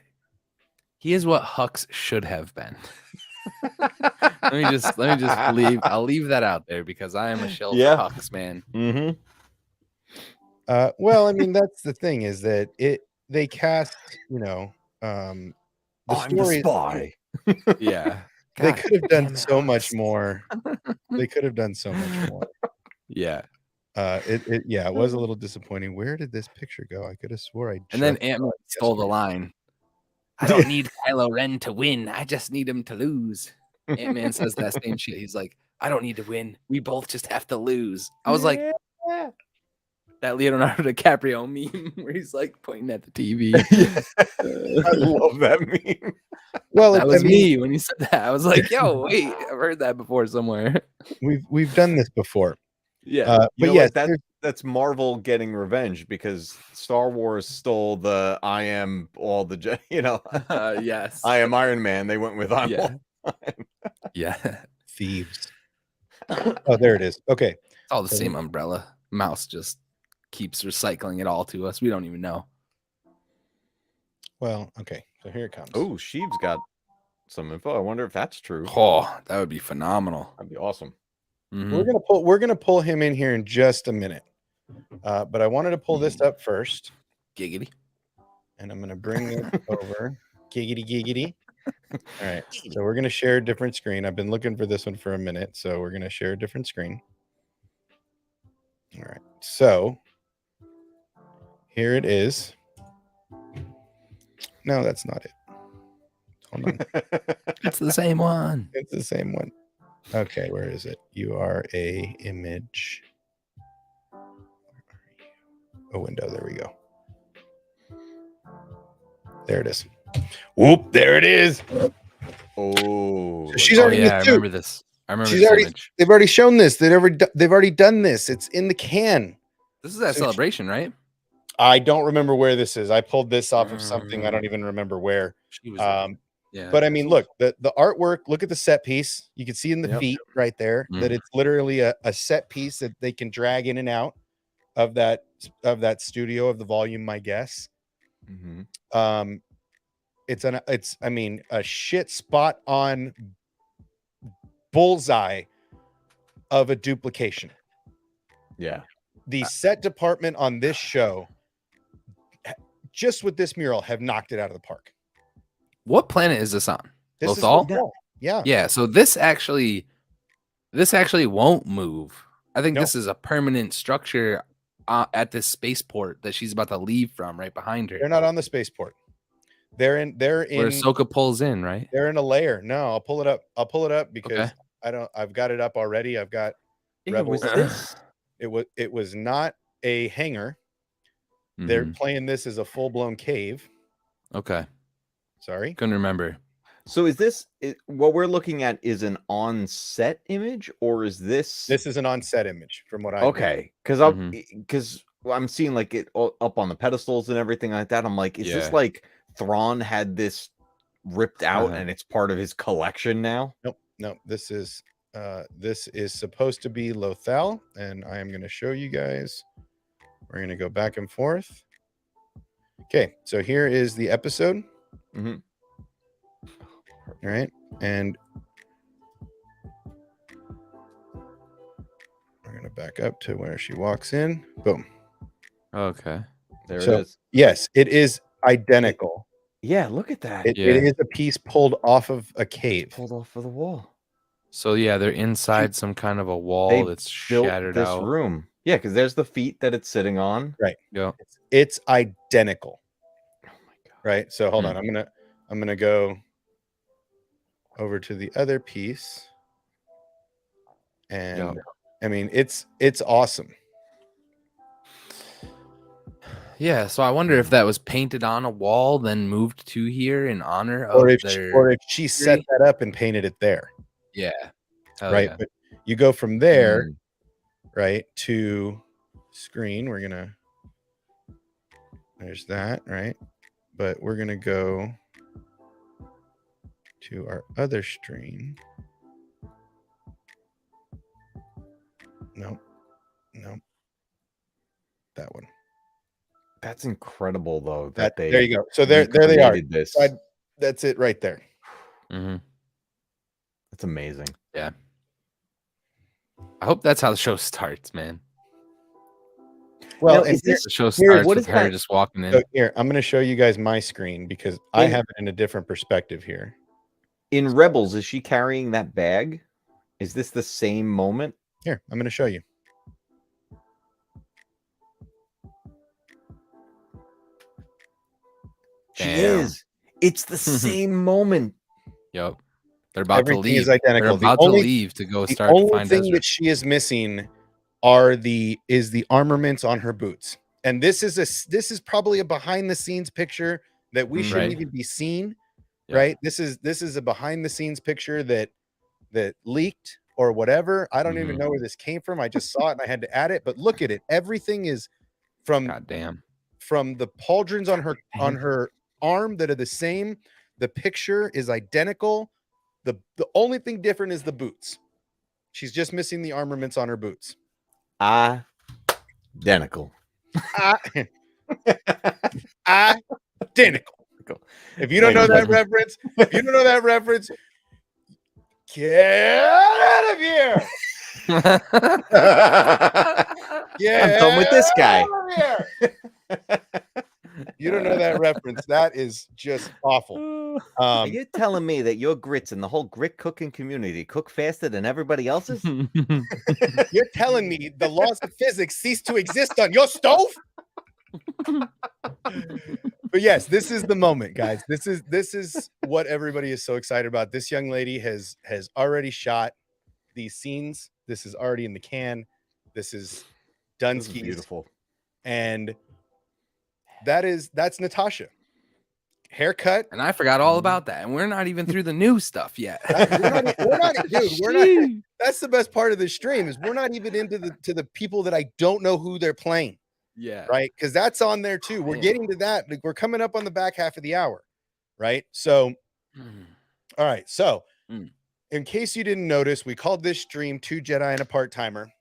B: Hux should have been. let me just leave. I'll leave that out there because I am a shell for Hux, man.
A: Well, I mean, that's the thing is that they cast, the story.
C: Spy.
B: Yeah.
A: They could have done so much more. They could have done so much more.
B: Yeah.
A: It was a little disappointing. Where did this picture go? I could have swore I.
B: And then Ant-Man stole the line. I don't need Kylo Ren to win. I just need him to lose. Ant-Man says that same shit. He's like, I don't need to win. We both just have to lose. I was like, that Leonardo DiCaprio meme where he's like pointing at the TV.
C: I love that meme.
A: Well,
B: that was me when you said that. I was like, yo, wait, I've heard that before somewhere.
A: We've done this before.
C: Yeah.
A: But yes,
C: that's Marvel getting revenge because Star Wars stole the I am all the,
B: yes.
C: I am Iron Man. They went with I'm
B: Yeah.
A: Thieves. Oh, there it is. Okay.
B: It's all the same umbrella. Mouse just keeps recycling it all to us. We don't even know.
A: Well, okay. So here it comes.
C: Oh, Sheev's got some info. I wonder if that's true.
B: Oh, that would be phenomenal.
C: That'd be awesome.
A: We're gonna pull him in here in just a minute. But I wanted to pull this up first.
B: Giggity.
A: And I'm gonna bring it over. Giggity. All right. So we're gonna share a different screen. I've been looking for this one for a minute, so we're gonna share a different screen. All right. So here it is. No, that's not it. Hold on.
B: It's the same one.
A: It's the same one. Okay, where is it? URA image. A window. There we go. There it is. Whoop! There it is.
C: Oh,
A: So she's already.
B: I remember this. I remember
A: She's
B: this
A: already.
B: image.
A: They've already shown this. They've already done this. It's in the can.
B: This is that celebration, right?
A: I don't remember where this is. I pulled this off of something. I don't even remember where.
B: She was
A: Yeah. But I mean, look, the artwork, look at the set piece. You can see in the feet right there that it's literally a set piece that they can drag in and out of that studio of the volume, my guess. It's a shit spot on bullseye of a duplication.
C: Yeah.
A: The set department on this show, just with this mural, have knocked it out of the park.
B: What planet is this on?
A: This is
B: Lothal?
A: Lothal. Yeah.
B: Yeah. So this actually won't move. I think this is a permanent structure at this spaceport that she's about to leave from, right behind her.
A: They're not on the spaceport. They're in
B: where AHSOKA pulls in, right?
A: They're in a layer. No, I'll pull it up. Because I've got it up already. I've got Rebels. It was not a hangar. They're playing this as a full-blown cave.
B: Okay.
A: Sorry.
B: Couldn't remember.
C: So is this what we're looking at is an on-set image, or is this?
A: This is an on-set image from what I
C: because I'm seeing like it up on the pedestals and everything like that. I'm like, is this like Thrawn had this ripped out and it's part of his collection now?
A: Nope. This is supposed to be Lothal, and I am going to show you guys. We're going to go back and forth. Okay, so here is the episode. All right, and we're going to back up to where she walks in. Boom.
B: Okay.
C: There it is.
A: Yes, it is identical.
C: Yeah, look at that.
A: It is a piece pulled off of a cave.
C: Pulled off of the wall.
B: So yeah, they're inside some kind of a wall that's shattered
C: this
B: out.
C: room. Yeah, because there's the feet that it's sitting on.
A: Right.
B: Yeah.
A: It's identical.
C: Oh my god.
A: Right. So hold on. I'm gonna go over to the other piece. And I mean it's awesome.
B: Yeah, so I wonder if that was painted on a wall, then moved to here in honor of
A: or if she set that up and painted it there.
B: Yeah.
A: Right. But you go from there, right, to screen. There's that, right? But we're gonna go to our other screen. Nope. That one.
C: That's incredible, though.
A: There you go. So there they are. That's it right there.
C: That's amazing.
B: Yeah. I hope that's how the show starts, man.
A: Well,
B: and the show starts with her just walking in.
A: So here, I'm going to show you guys my screen because I have it in a different perspective here.
C: In Rebels, is she carrying that bag? Is this the same moment?
A: Here, I'm going to show you.
C: She is. It's the same moment.
B: Yep. They're about
A: Everything
B: to leave.
A: Is identical.
B: They're about to leave to go start to find
A: the only thing
B: Ezra.
A: that she is missing is the armaments on her boots. And this is probably a behind the scenes picture that we shouldn't even be seen. Yeah. Right? This is a behind the scenes picture that leaked or whatever. I don't even know where this came from. I just saw it and I had to add it. But look at it. Everything is from the pauldrons on her arm that are the same. The picture is identical. The only thing different is the boots. She's just missing the armaments on her boots.
C: Identical.
A: Identical. If you don't know that reference, get out of here.
C: I'm done with this guy.
A: You don't know that reference. That is just awful.
C: Are you telling me that your grits and the whole grit cooking community cook faster than everybody else's?
A: You're telling me the laws of physics cease to exist on your stove? But yes, this is the moment, guys. This is what everybody is so excited about. This young lady has already shot these scenes. This is already in the can. This is Dunsky's.
C: Beautiful.
A: And that's Natasha. Haircut.
B: And I forgot all about that. And we're not even through the new stuff yet.
A: We're not. That's the best part of this stream is we're not even into the people that I don't know who they're playing.
B: Yeah.
A: Right. Because that's on there too. We're getting to that. Like, we're coming up on the back half of the hour. Right. So, all right. So, in case you didn't notice, we called this stream 2 Jedi and a Part-Timer.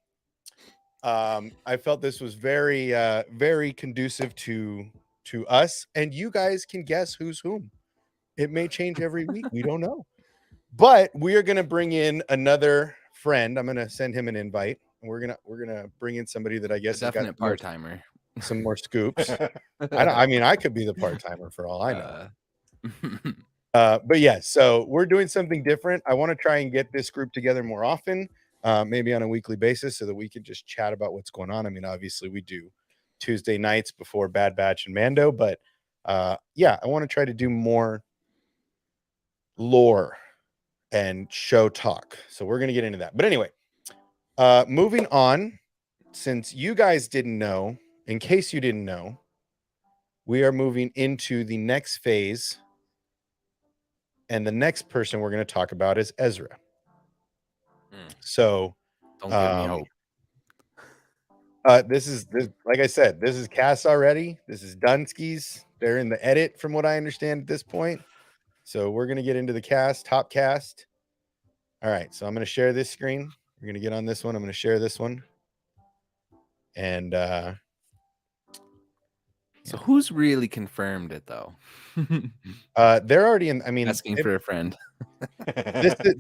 A: I felt this was very, very conducive to us, and you guys can guess who's whom. It may change every week. We don't know. But we are going to bring in another friend. I'm going to send him an invite. We're gonna bring in somebody that I guess
B: a definite part-timer.
A: Some more scoops. I mean, I could be the part-timer for all I know. But yeah, so we're doing something different. I want to try and get this group together more often, maybe on a weekly basis, so that we can just chat about what's going on. I mean, obviously we do Tuesday nights before Bad Batch and Mando, but yeah, I want to try to do more lore and show talk. So we're gonna get into that. But anyway. Moving on, since you guys didn't know, in case you didn't know, we are moving into the next phase. And the next person we're going to talk about is Ezra. So,
B: don't give me hope.
A: This is like I said, this is Cass already. This is Dunsky's. They're in the edit from what I understand at this point. So we're going to get into the top cast. All right. So I'm going to share this screen. We're going to get on this one. I'm going to share this one. And
B: so who's really confirmed it though?
A: They're already in. I mean,
B: asking for a friend.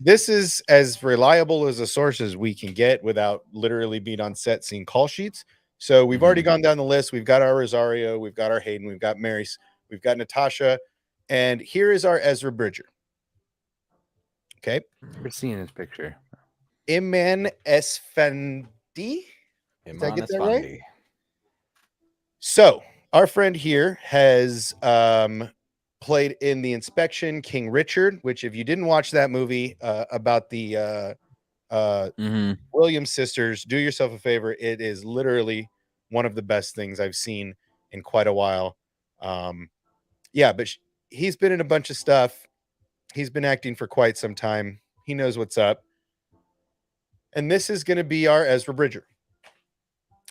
A: this is as reliable as a source as we can get without literally being on set seeing call sheets. So we've already gone down the list. We've got our Rosario, we've got our Hayden, we've got Mary, we've got Natasha, and here is our Ezra Bridger. Okay,
B: we're seeing his picture.
A: Iman Esfandi. Did I get that right? So our friend here has played in The Inspection, King Richard, which if you didn't watch that movie about the Williams sisters, do yourself a favor. It is literally one of the best things I've seen in quite a while. Yeah, but he's been in a bunch of stuff. He's been acting for quite some time. He knows what's up. And this is going to be our Ezra Bridger.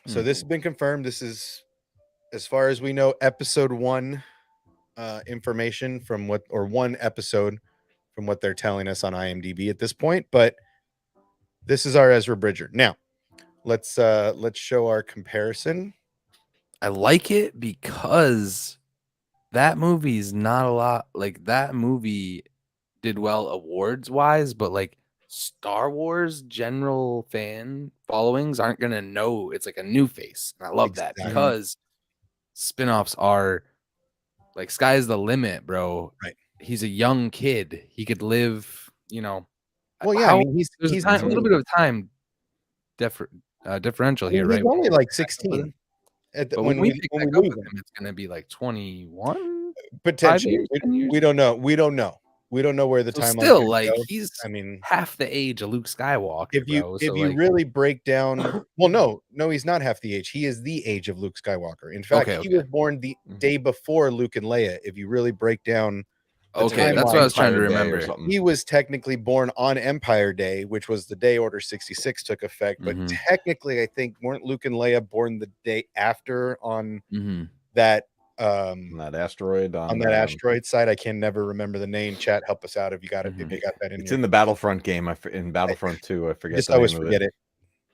A: So this has been confirmed. This is, as far as we know, episode 1 information from one episode from what they're telling us on IMDb at this point. But this is our Ezra Bridger. Now, let's show our comparison.
B: I like it because that movie's not a lot. Like, that movie did well awards wise, but like Star Wars general fan followings aren't gonna know it's like a new face. And I love that because spinoffs are like sky's the limit, bro.
A: Right.
B: He's a young kid. He could live, you know.
A: Well, yeah, I mean, he's
B: a little bit of time differential here, right?
A: He's only like 16.
B: When we pick back up with him, it's gonna be like 21.
A: Potentially, we don't know. We don't know where the timeline.
B: Still, like
A: go.
B: he's,
A: I mean,
B: half the age of Luke Skywalker.
A: If you really break down, well, no, he's not half the age. He is the age of Luke Skywalker. In fact, he was born the day before Luke and Leia. If you really break down,
B: that's what I was trying to remember.
A: He was technically born on Empire Day, which was the day Order 66 took effect. But technically, I think weren't Luke and Leia born the day after on that
C: On that asteroid
A: on that asteroid side. I can never remember the name. Chat, help us out if you got it. If you got that in
C: It's
A: your...
C: in the Battlefront game. In Battlefront 2, I forget
A: Just
C: the
A: always
C: name of
A: forget it.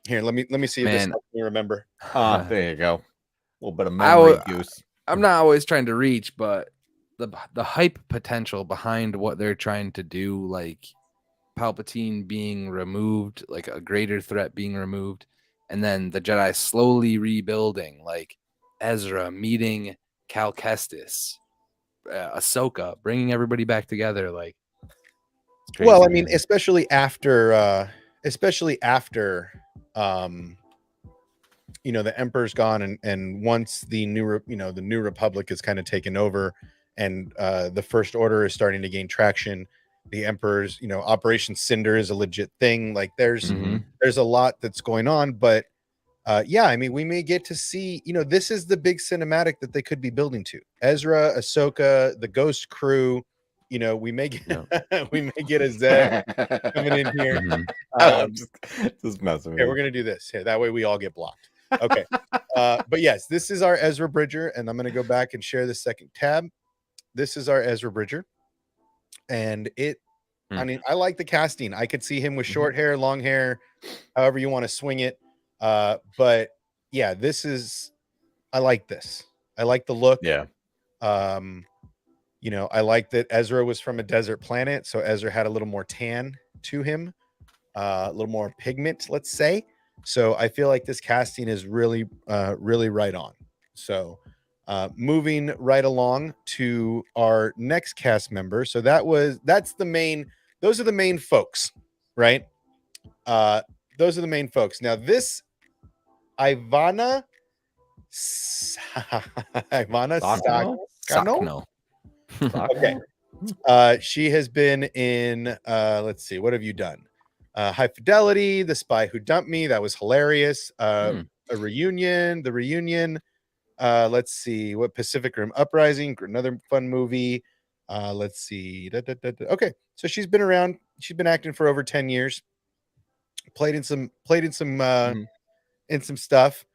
A: Here, let me see if this helps me remember.
C: There you go. A little bit of memory juice.
B: I'm not always trying to reach, but the hype potential behind what they're trying to do, like Palpatine being removed, like a greater threat being removed, and then the Jedi slowly rebuilding, like Ezra meeting Cal Kestis, AHSOKA, bringing everybody back together. Like,
A: it's crazy, well, I mean, especially after you know, the Emperor's gone, and once the new Republic is kind of taken over, and the First Order is starting to gain traction. The Emperor's, you know, Operation Cinder is a legit thing. Like there's a lot that's going on, but yeah, I mean, we may get to see, you know, this is the big cinematic that they could be building to. Ezra, Ahsoka, the Ghost Crew, you know, we may get we may get a Zed coming in here.
C: Just messing with
A: here, we're gonna do this here. That way we all get blocked. Okay. But yes, this is our Ezra Bridger, and I'm gonna go back and share the second tab. This is our Ezra Bridger. And I mean, I like the casting. I could see him with short hair, long hair, however you want to swing it. But yeah, I like this. I like the look.
C: Yeah.
A: You know, I like that Ezra was from a desert planet, so Ezra had a little more tan to him, a little more pigment, let's say. So I feel like this casting is really, really right on. So moving right along to our next cast member. So those are the main folks, right? Those are the main folks. Now this Ivana Sakno. Okay. She has been in let's see, what have you done? High Fidelity, The Spy Who Dumped Me, that was hilarious. The reunion. Let's see, what Pacific Rim Uprising, another fun movie. Let's see. Okay, so she's been around. She's been acting for over 10 years. Played in some stuff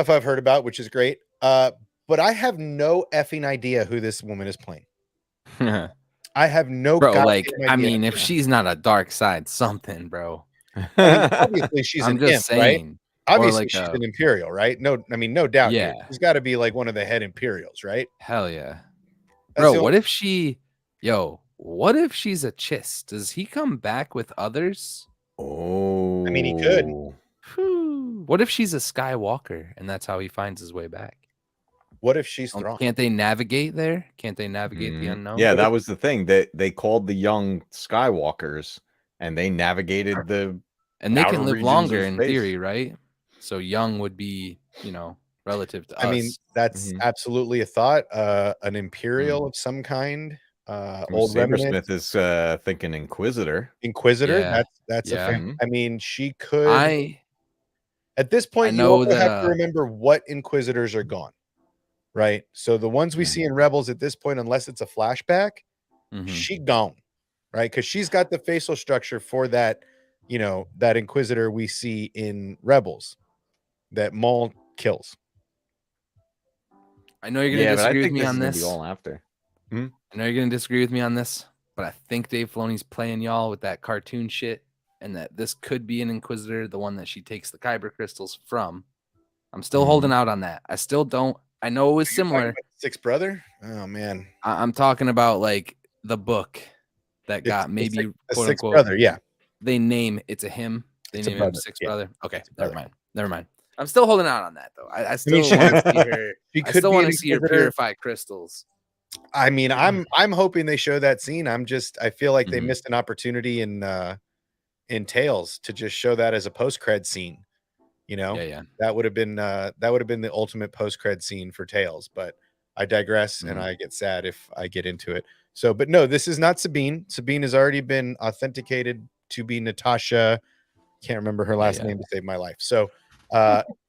A: I've heard about, which is great. But I have no effing idea who this woman is playing. I have no
B: idea. I mean, if she's not a dark side something, bro.
A: I mean, obviously she's
B: I'm just saying.
A: Right? Obviously she's an Imperial, right? No, I mean, no doubt.
B: Yeah.
A: She's got to be like one of the head Imperials, right?
B: Hell yeah. Bro, what if she's a Chiss? Does he come back with others?
C: Oh.
A: I mean, he could.
B: What if she's a Skywalker and that's how he finds his way back?
A: What if she's Thrawn?
B: Can't they navigate there? Can't they navigate the unknown?
C: Yeah, that was the thing. They called the young Skywalkers and they navigated the
B: and they can live longer in theory, right? So young would be, you know, relative to us.
A: I mean, that's absolutely a thought. An Imperial of some kind. Old
C: Sabersmith is thinking Inquisitor.
A: Yeah. That's a fan. I mean, she could. At this point, you also have to remember what Inquisitors are gone, right? So the ones we see in Rebels at this point, unless it's a flashback, she gone, right? Because she's got the facial structure for that, you know, that Inquisitor we see in Rebels that Maul kills.
B: I know you're going to disagree with me on this.
C: All after.
B: I know you're going to disagree with me on this, but I think Dave Filoni's playing y'all with that cartoon shit, and that this could be an Inquisitor, the one that she takes the Kyber crystals from. I'm still holding out on that. I still don't. I know it was similar.
A: Sixth brother? Oh, man.
B: I'm talking about like the book that got maybe
A: quote unquote brother. Yeah.
B: They name it's a him. They name him Sixth Brother. Okay. Never mind. I'm still holding out on that though. I still want to see her. I still want to see her purify crystals.
A: I mean, I'm hoping they show that scene. I feel like they missed an opportunity in Tales to just show that as a post-cred scene. You know, that would have been the ultimate post-cred scene for Tales. But I digress, and I get sad if I get into it. So, but no, this is not Sabine. Sabine has already been authenticated to be Natasha. Can't remember her last name to save my life. So,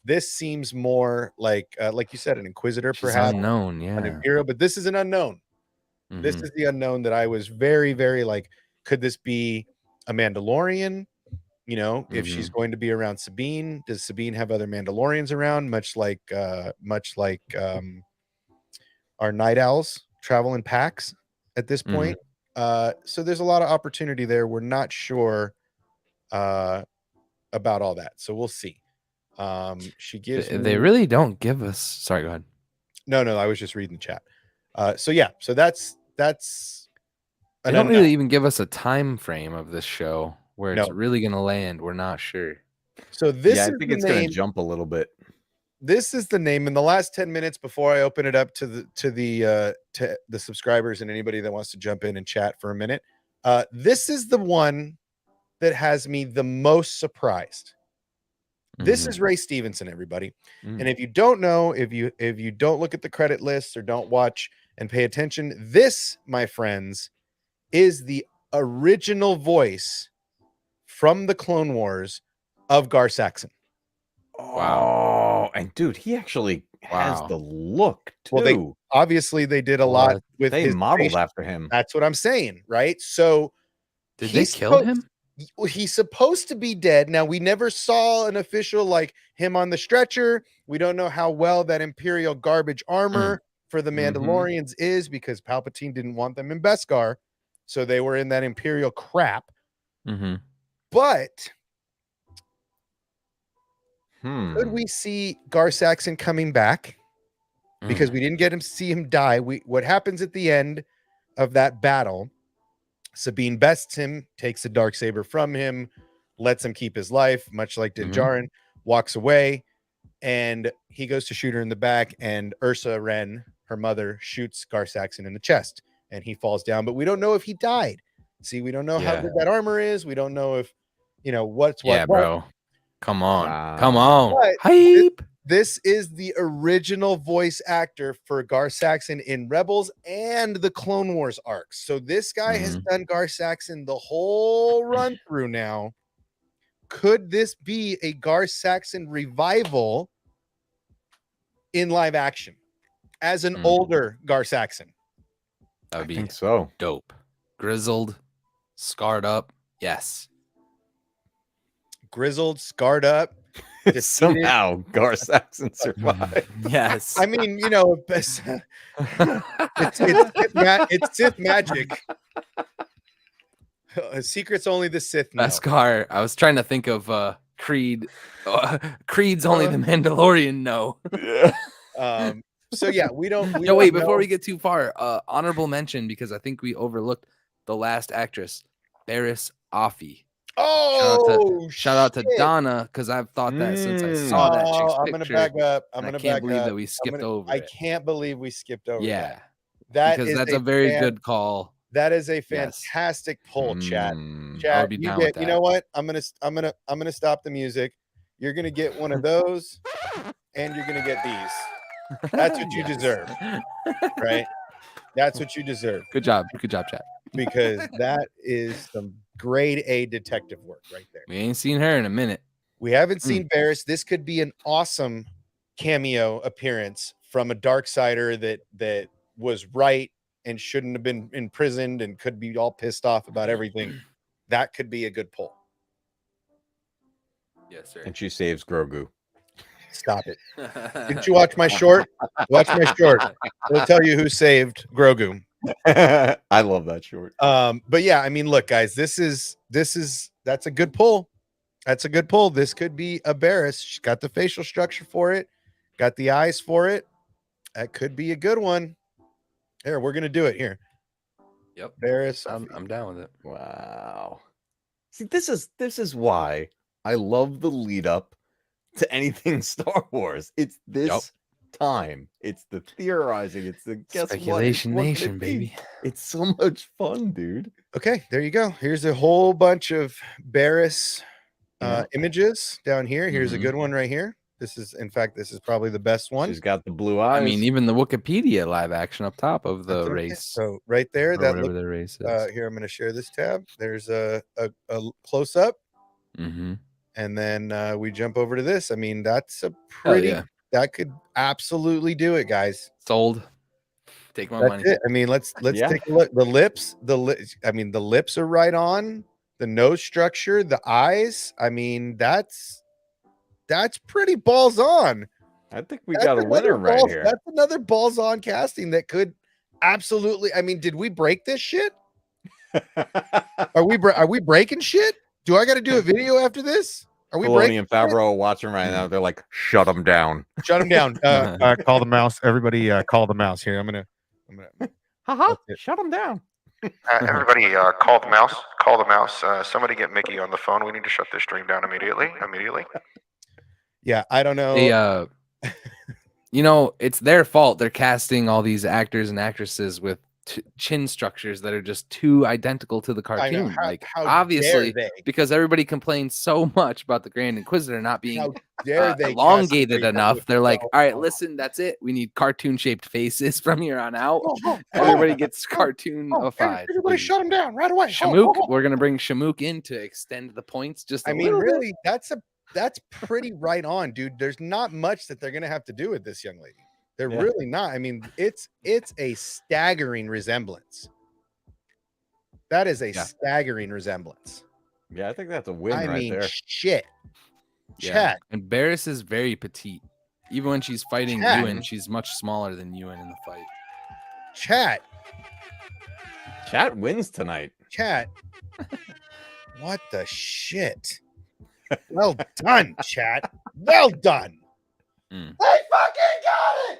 A: this seems more like you said, an Inquisitor, perhaps
B: unknown,
A: an Imperial, but this is an unknown. This is the unknown that I was very, very like. Could this be a Mandalorian? You know, if she's going to be around Sabine, does Sabine have other Mandalorians around? Much like are night owls, travel in packs at this point. So there's a lot of opportunity there. We're not sure about all that, so we'll see. She gives
B: they really don't give us. Sorry, go ahead.
A: No, I was just reading the chat. So yeah, so that's
B: they don't really even give us a time frame of this show where it's really going to land. We're not sure.
A: So this
C: I think it's going to jump a little bit.
A: This is the name. In the last 10 minutes before I open it up to the subscribers and anybody that wants to jump in and chat for a minute, this is the one that has me the most surprised. This is Ray Stevenson, everybody. And if you don't know, if you don't look at the credit lists or don't watch and pay attention, this, my friends, is the original voice from the Clone Wars of Gar Saxon.
C: Wow. And dude, he actually has the look too.
A: Well, they did a lot with
C: they
A: his
C: modeled
A: creation.
C: after him.
A: That's what I'm saying, right? So
B: did they kill him?
A: He's supposed to be dead. Now, we never saw an official like him on the stretcher. We don't know how well that Imperial garbage armor for the Mandalorians is, because Palpatine didn't want them in Beskar. So they were in that Imperial crap. But could we see Gar Saxon coming back? Because we didn't get him to see him die. What happens at the end of that battle, Sabine bests him, takes the Darksaber from him, lets him keep his life, much like Din Djarin, walks away, and he goes to shoot her in the back, and Ursa Wren, her mother, shoots Gar Saxon in the chest, and he falls down. But we don't know if he died. See, we don't know how good that armor is. We don't know if, what's what.
B: Yeah, bro. Come on.
C: Wow.
B: Come on.
A: But
B: Hype.
A: This is the original voice actor for Gar Saxon in Rebels and the Clone Wars arcs. So this guy has done Gar Saxon the whole run through now. Could this be a Gar Saxon revival in live action as an older Gar Saxon?
B: That would be
C: think so.
B: Dope. Grizzled, scarred up. Yes.
A: Grizzled, scarred up.
C: Somehow Gar Saxon survived.
B: Yes.
A: I mean, it's Sith magic. Secrets only the Sith know.
B: Beskar. I was trying to think of Creed. Creed's only the Mandalorian know.
A: So yeah, we don't.
B: Before we get too far, honorable mention, because I think we overlooked the last actress, Barriss Offee.
A: Oh,
B: shout out to Donna, because I've thought that since I saw that chick's picture.
A: I'm gonna back up. I
B: can't believe that we skipped over it.
A: I can't believe we skipped over
B: that.
A: Because
B: that's a very good call.
A: That is a fantastic pull, chat.
B: I would be down with that.
A: You know what? I'm gonna stop the music. You're gonna get one of those, and you're gonna get these. That's what you deserve, right? That's what you deserve.
B: Good job, chat.
A: Because that is some grade A detective work right there.
B: We ain't seen her in a minute.
A: We haven't seen Barriss. This could be an awesome cameo appearance from a Darksider that was right and shouldn't have been imprisoned and could be all pissed off about everything. That could be a good pull.
B: Yes, sir.
C: And she saves Grogu.
A: Stop it. Didn't you watch my short? Watch my short. It'll tell you who saved Grogu.
C: I love that short.
A: But yeah, I mean, look, guys, that's a good pull. That's a good pull. This could be a Barriss. She's got the facial structure for it, got the eyes for it. That could be a good one. Here, we're gonna do it here.
B: Yep.
A: Barriss.
B: I'm down with it.
C: Wow. See, this is why I love the lead up to anything Star Wars. It's this time. It's the theorizing. It's the
B: speculation nation, baby.
C: It's so much fun, dude.
A: Okay, there you go. Here's a whole bunch of Barriss images down here. Here's a good one right here. This is probably the best one.
C: She's got the blue eyes.
B: I mean, even the Wikipedia live action up top of the race.
A: So right there,
B: or
A: that
B: whatever the race is.
A: Here, I'm going to share this tab. There's a close up,
B: and
A: then we jump over to this. I mean, that's a pretty. That could absolutely do it, guys.
B: Sold. Take my money.
A: It. I mean, let's take a look. The lips are right on. The nose structure, the eyes. I mean, that's pretty balls on.
C: I think we got a winner right here.
A: That's another balls on casting that could absolutely. I mean, did we break this shit? Are we breaking shit? Do I got to do a video after this? Are we
C: Filoni
A: breaking
C: and Favreau are watching right now. They're like, shut them down.
A: Shut them down. Call the mouse. Everybody, call the mouse here. I'm gonna.
C: Shut them down.
E: Everybody, call the mouse. Call the mouse. Somebody get Mickey on the phone. We need to shut this stream down immediately.
A: Yeah, I don't know.
B: They, you know, it's their fault. They're casting all these actors and actresses with chin structures that are just too identical to the cartoon.
A: How
B: obviously, because everybody complains so much about the Grand Inquisitor not being elongated enough. They're like, all right, listen, that's it. We need cartoon-shaped faces from here on out. Everybody gets cartoonified.
A: Everybody shut him down right away.
B: Shamook, we're gonna bring Shamook in to extend the points. Just
A: really, that's pretty right on, dude. There's not much that they're gonna have to do with this young lady. They're really not. I mean, it's a staggering resemblance. That is a staggering resemblance.
C: Yeah, I think that's a win there.
A: Shit.
B: Yeah.
A: Chat.
B: And Barris is very petite. Even when she's fighting Ewan, she's much smaller than Ewan in the fight.
C: Chat wins tonight.
A: Chat. What the shit? Well done, chat. Well done. They fucking got it.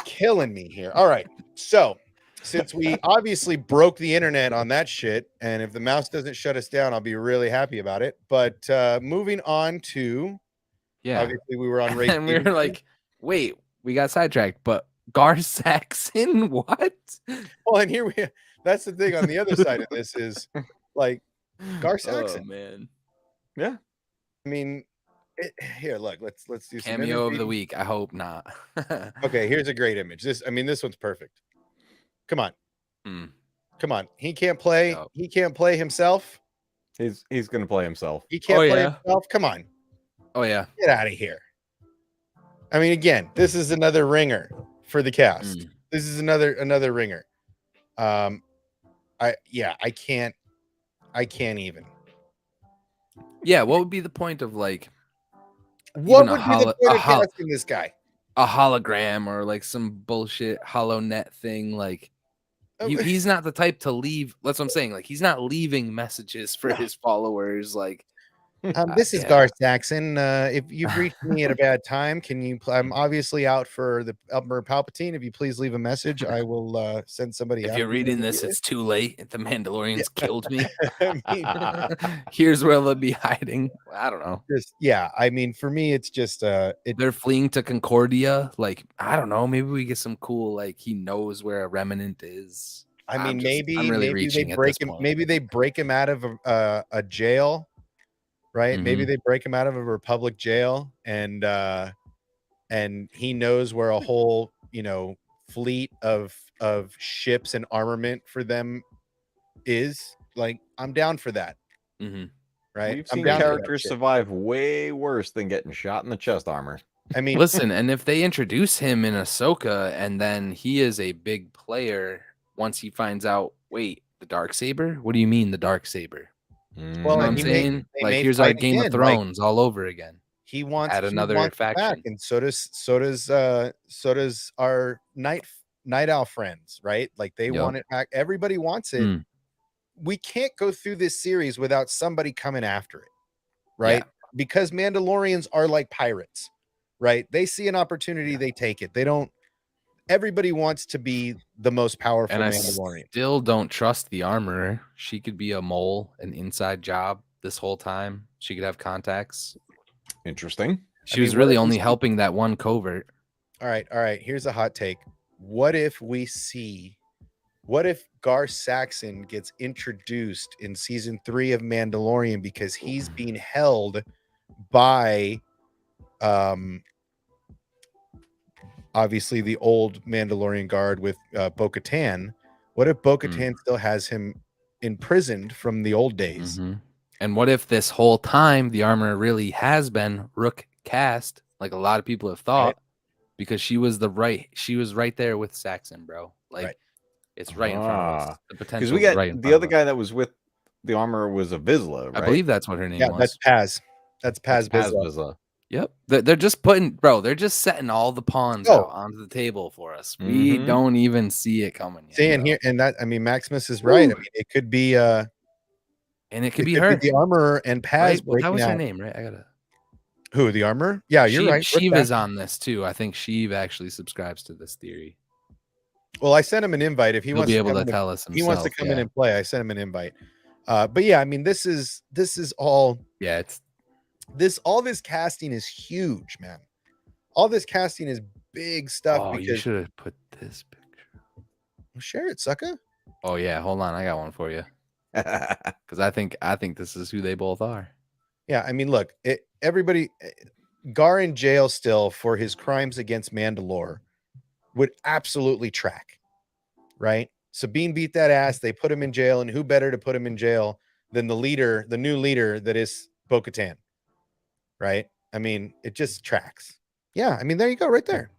A: Killing me here. All right. So, since we obviously broke the internet on that shit, and if the mouse doesn't shut us down, I'll be really happy about it. But moving on to, obviously we were on race,
B: and we were like, wait, we got sidetracked. But Gar Saxon, what?
A: Well, and here that's the thing on the other side of this is like Gar Saxon.
B: Oh man.
A: Yeah. I mean, here, look, let's do some
B: cameo of the week. I hope not.
A: Okay, here's a great image. This one's perfect. Come on. Come on. He can't play. No. He can't play himself.
C: He's gonna play himself.
A: He can't play himself. Come on.
B: Oh yeah.
A: Get out of here. I mean, again, this is another ringer for the cast. This is another ringer. I can't even. Yeah,
B: what would be the point of like
A: what would be the point of casting this guy?
B: A hologram or like some bullshit HoloNet thing. Like he's not the type to leave. That's what I'm saying. Like he's not leaving messages for his followers. Like
A: this is Gar Saxon. If you've reached me at a bad time, can you? I'm obviously out for the Emperor Palpatine. If you please leave a message, I will send somebody.
B: If you're reading this, it's too late. The Mandalorians killed me. Here's where they'll be hiding. I don't know.
A: I mean, for me, it's just
B: they're fleeing to Concordia. Like I don't know. Maybe we get some cool. Like he knows where a remnant is.
A: I mean, maybe they break him. Maybe they break him out of a jail. Right? Maybe they break him out of a Republic jail and he knows where a whole, fleet of ships and armament for them is. Like, I'm down for that. Right?
C: We've seen characters survive way worse than getting shot in the chest armor.
A: I mean,
B: listen, and if they introduce him in AHSOKA and then he is a big player once he finds out, wait, the Darksaber? What do you mean the Darksaber?
A: Well,
B: you know what I'm saying? Like here's our Game of Thrones all over again.
A: He wants
B: another faction,
A: back, and so does our night owl friends, right? Like they want it back. Everybody wants it. We can't go through this series without somebody coming after it, right? Because Mandalorians are like pirates, right? They see an opportunity, they take it. They don't. Everybody wants to be the most powerful Mandalorian.
B: I still don't trust the armorer. She could be a mole, an inside job this whole time. She could have contacts.
C: Interesting.
B: She was really only helping that one covert.
A: All right. Here's a hot take. What if Gar Saxon gets introduced in season 3 of Mandalorian because he's being held by obviously the old Mandalorian guard with Bo-Katan. What if Bo-Katan still has him imprisoned from the old days?
B: And what if this whole time the armor really has been Rook cast, like a lot of people have thought, because she was right there with Saxon, bro. Like it's right in front of us. The potential.
C: Because we got the other guy that was with the armor was a Vizsla, right?
B: I believe that's what her name was.
A: That's Paz. That's Paz Vizsla.
B: Yep. They're just they're just setting all the pawns out onto the table for us. We don't even see it coming yet.
A: See, and here, and that, I mean, Maximus is right. I mean, it could be,
B: and it could be her.
A: The Armorer and Paz
B: right? Well,
A: breaking
B: that was
A: out.
B: her name, right? I gotta.
A: Who, the Armorer? Yeah, you're right.
B: Shiva's on this too. I think Shiva actually subscribes to this theory.
A: Well, I sent him an invite. If he wants
B: be
A: to
B: able
A: come
B: to tell us
A: he wants to
B: himself,
A: come in and play. I sent him an invite. But yeah, I mean, this is all.
B: Yeah, it's
A: all this casting is huge, man. All this casting is big stuff.
B: Oh,
A: because
B: you should have put this picture.
A: Well, share it, sucker.
B: Oh yeah, hold on, I got one for you. Because I think this is who they both are.
A: Yeah, I mean, look, everybody, Gar in jail still for his crimes against Mandalore would absolutely track, right? Sabine beat that ass. They put him in jail, and who better to put him in jail than the new leader that is Bo-Katan, right? I mean, it just tracks. Yeah, I mean, there you go, right there.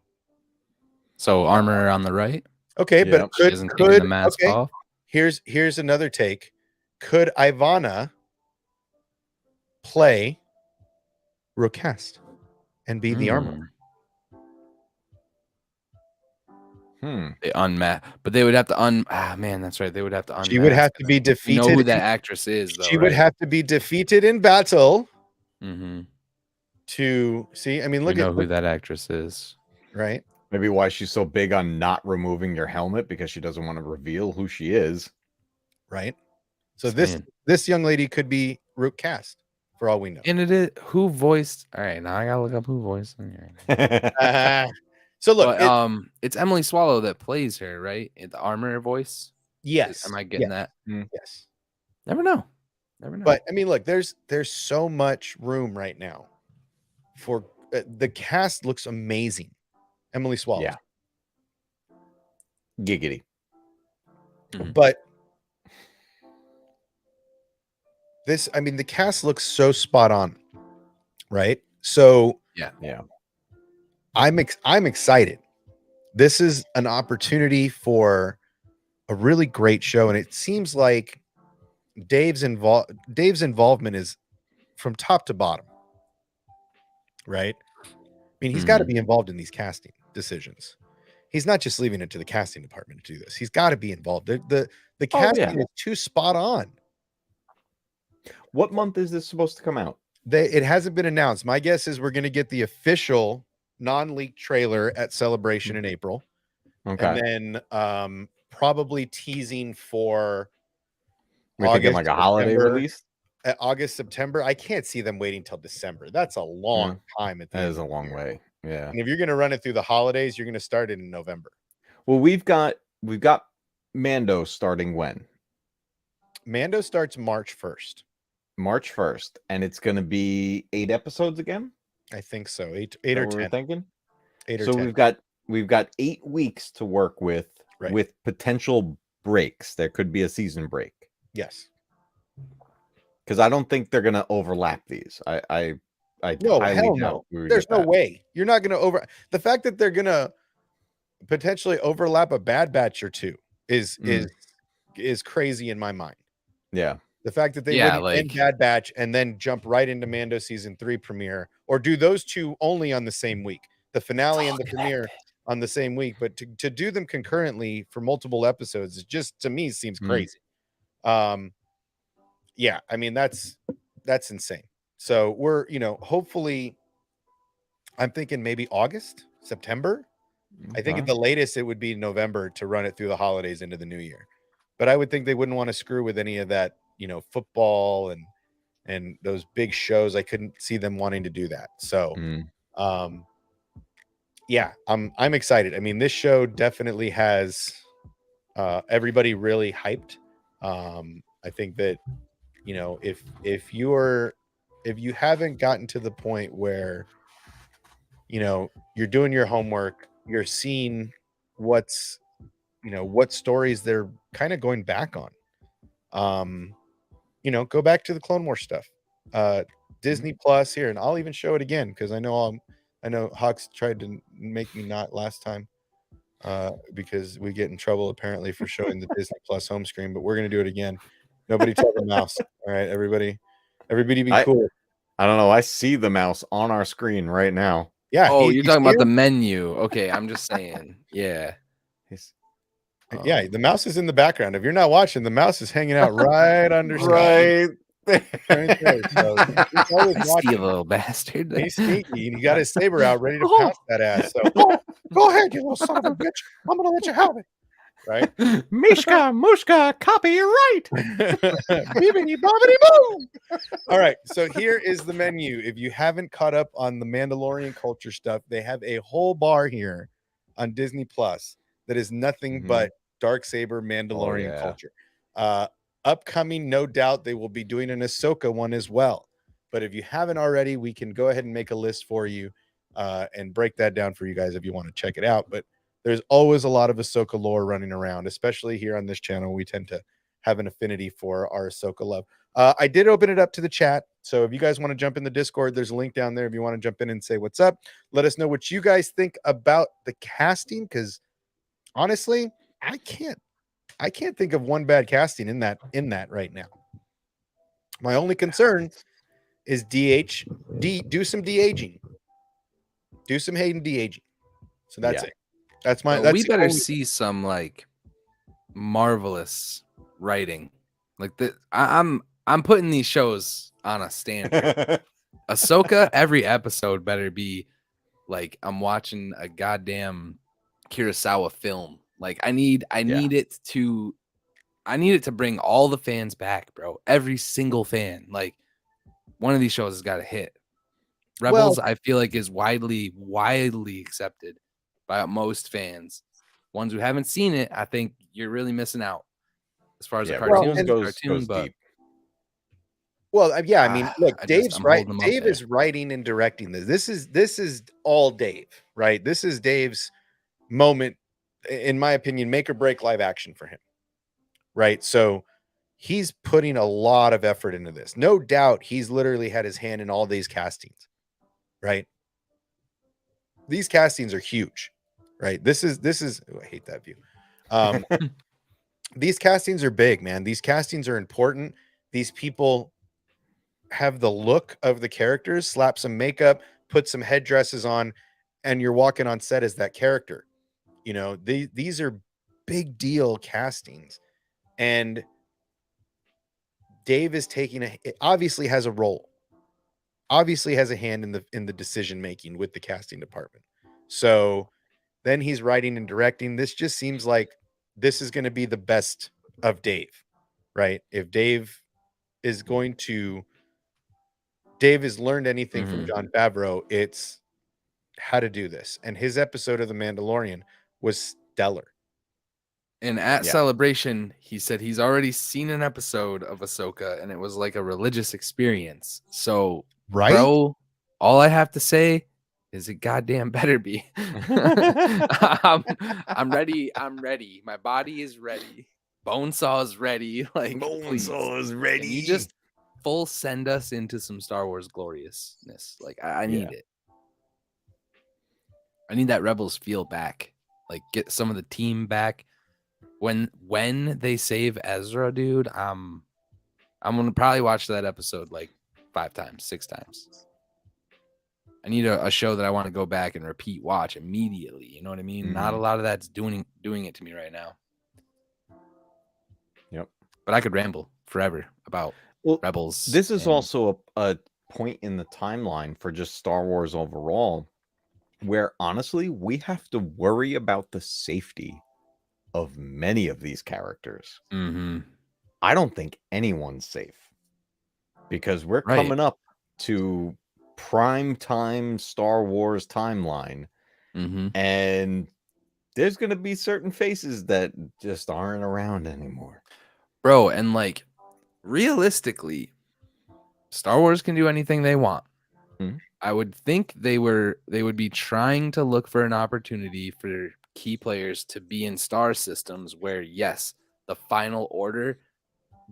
B: So Armor on the right.
A: Okay, but could
B: the mask off.
A: Here's another take. Could Ivana play Rokast and be the Armor?
B: They but they would have to man, that's right. They would have to unmask.
A: She would have to be defeated.
B: You know who that actress is, though.
A: She would have to be defeated in battle.
B: Mm-hmm.
A: To see, I mean, look
B: at who that actress is,
A: right?
C: Maybe why she's so big on not removing your helmet, because she doesn't want to reveal who she is,
A: right? So this young lady could be Rokast for all we know.
B: And it is who voiced. All right, now I gotta look up who voiced.
A: So look,
B: it's Emily Swallow that plays her, right? The Armor voice.
A: Yes.
B: Am I getting that?
A: Yes.
B: Never know.
A: But I mean, look, there's so much room right now for the cast. Looks amazing. Emily Swallow.
C: Yeah. Giggity.
A: But this, I mean, the cast looks so spot on, right? So
B: yeah.
A: I'm excited. This is an opportunity for a really great show, and it seems like Dave's involvement is from top to bottom, right? I mean, he's got to be involved in these casting decisions. He's not just leaving it to the casting department to do this. He's got to be involved. The casting is too spot on.
C: What month is this supposed to come out?
A: It hasn't been announced. My guess is we're going to get the official non-leaked trailer at Celebration in April.
C: Okay.
A: And then probably teasing for
C: we're thinking like a holiday release?
A: August, September. I can't see them waiting till December. That's a long time.
C: That is a long way. Yeah.
A: And if you're going to run it through the holidays, you're going to start it in November.
C: Well, we've got Mando starting when?
A: Mando starts March 1st.
C: March 1st, and it's going to be 8 episodes again.
A: I think so. 8 or 10.
C: We're thinking
A: 8 or
C: so
A: 10.
C: we've got 8 weeks to work with potential breaks. There could be a season break.
A: Yes,
C: because I don't think they're going to overlap these. I
A: no, hell no. There's no way you're not going to the fact that they're going to potentially overlap a Bad Batch or two is crazy in my mind.
C: Yeah.
A: The fact that they wouldn't end Bad Batch and then jump right into Mando season 3 premiere, or do those two only on the same week, the finale and the premiere on the same week, but to do them concurrently for multiple episodes is just, to me, seems crazy. Yeah, I mean, that's insane. So we're, hopefully I'm thinking maybe August, September. I think at the latest it would be November to run it through the holidays into the new year. But I would think they wouldn't want to screw with any of that, football and those big shows. I couldn't see them wanting to do that. So, yeah, I'm excited. I mean, this show definitely has everybody really hyped. I think that, if you haven't gotten to the point where, you're doing your homework, you're seeing what stories they're kind of going back on. Go back to the Clone Wars stuff. Disney Plus here, and I'll even show it again because I know Hawks tried to make me not last time because we get in trouble apparently for showing the Disney Plus home screen, but we're gonna do it again. Nobody tell the mouse. All right, everybody be cool.
C: I don't know. I see the mouse on our screen right now.
A: Yeah.
B: Oh, you're talking about the
A: him?
B: menu. Okay, I'm just saying. Yeah.
A: Yeah, the mouse is in the background. If you're not watching, the mouse is hanging out right under Scott.
C: Right.
A: Right there. So he's always
B: Sneaky
A: watching.
B: little bastard.
A: He's sneaky, and he got his saber out, ready to pounce that ass. So go ahead, you little son of a bitch. I'm gonna let you have it. Right?
C: Mishka, Mushka, copyright.
A: Beebity bobbity boom. All right. So here is the menu. If you haven't caught up on the Mandalorian culture stuff, they have a whole bar here on Disney Plus that is nothing but Darksaber Mandalorian culture. Upcoming, no doubt they will be doing an Ahsoka one as well. But if you haven't already, we can go ahead and make a list for you and break that down for you guys if you want to check it out. But there's always a lot of Ahsoka lore running around, especially here on this channel. We tend to have an affinity for our Ahsoka love. I did open it up to the chat. So if you guys want to jump in the Discord, there's a link down there. If you want to jump in and say what's up, let us know what you guys think about the casting. Because honestly, I can't think of one bad casting in that right now. My only concern is do some de-aging. Do some Hayden de-aging. So that's it. That's my
B: We better see some like marvelous writing. Like I'm putting these shows on a standard. Ahsoka, every episode better be like I'm watching a goddamn Kurosawa film. Like I need it to bring all the fans back, bro. Every single fan. Like one of these shows has got to hit. Rebels, I feel like, is widely accepted by most fans. Ones who haven't seen it, I think you're really missing out as far as a cartoon
C: goes
B: but
C: deep.
A: Well, I mean, look, Dave's right. Dave is
B: there.
A: writing and directing this. This is all Dave, right? This is Dave's moment, in my opinion, make or break live action for him, right? So he's putting a lot of effort into this. No doubt, he's literally had his hand in all these castings, right? These castings are huge, right? This is. Oh, I hate that view. These castings are big, man. These castings are important. These people have the look of the characters, slap some makeup, put some headdresses on, and you're walking on set as that character. You know, these are big deal castings. And Dave is obviously has a role, obviously has a hand in the decision making with the casting department. So then he's writing and directing. This just seems like this is going to be the best of Dave, right? If Dave has learned anything from Jon Favreau, it's how to do this. And his episode of The Mandalorian was stellar.
B: And at Celebration, he said he's already seen an episode of Ahsoka, and it was like a religious experience. So, bro, all I have to say is it goddamn better be. I'm ready. I'm ready. My body is ready. Bonesaw is ready. Like
C: Bonesaw is ready.
B: Can you just full send us into some Star Wars gloriousness? Like I need it. I need that Rebels feel back. Like get some of the team back. When they save Ezra, dude, I'm gonna probably watch that episode like 5 times, 6 times. I need a show that I want to go back and repeat watch immediately. You know what I mean? Not a lot of that's doing it to me right now.
C: Yep.
B: But I could ramble forever about Rebels.
C: This is also a point in the timeline for just Star Wars overall, where honestly we have to worry about the safety of many of these characters. I don't think anyone's safe because we're coming up to prime time Star Wars timeline, and there's going to be certain faces that just aren't around anymore,
B: bro. And like realistically, Star Wars can do anything they want. I would think they would be trying to look for an opportunity for key players to be in star systems where, yes, the final order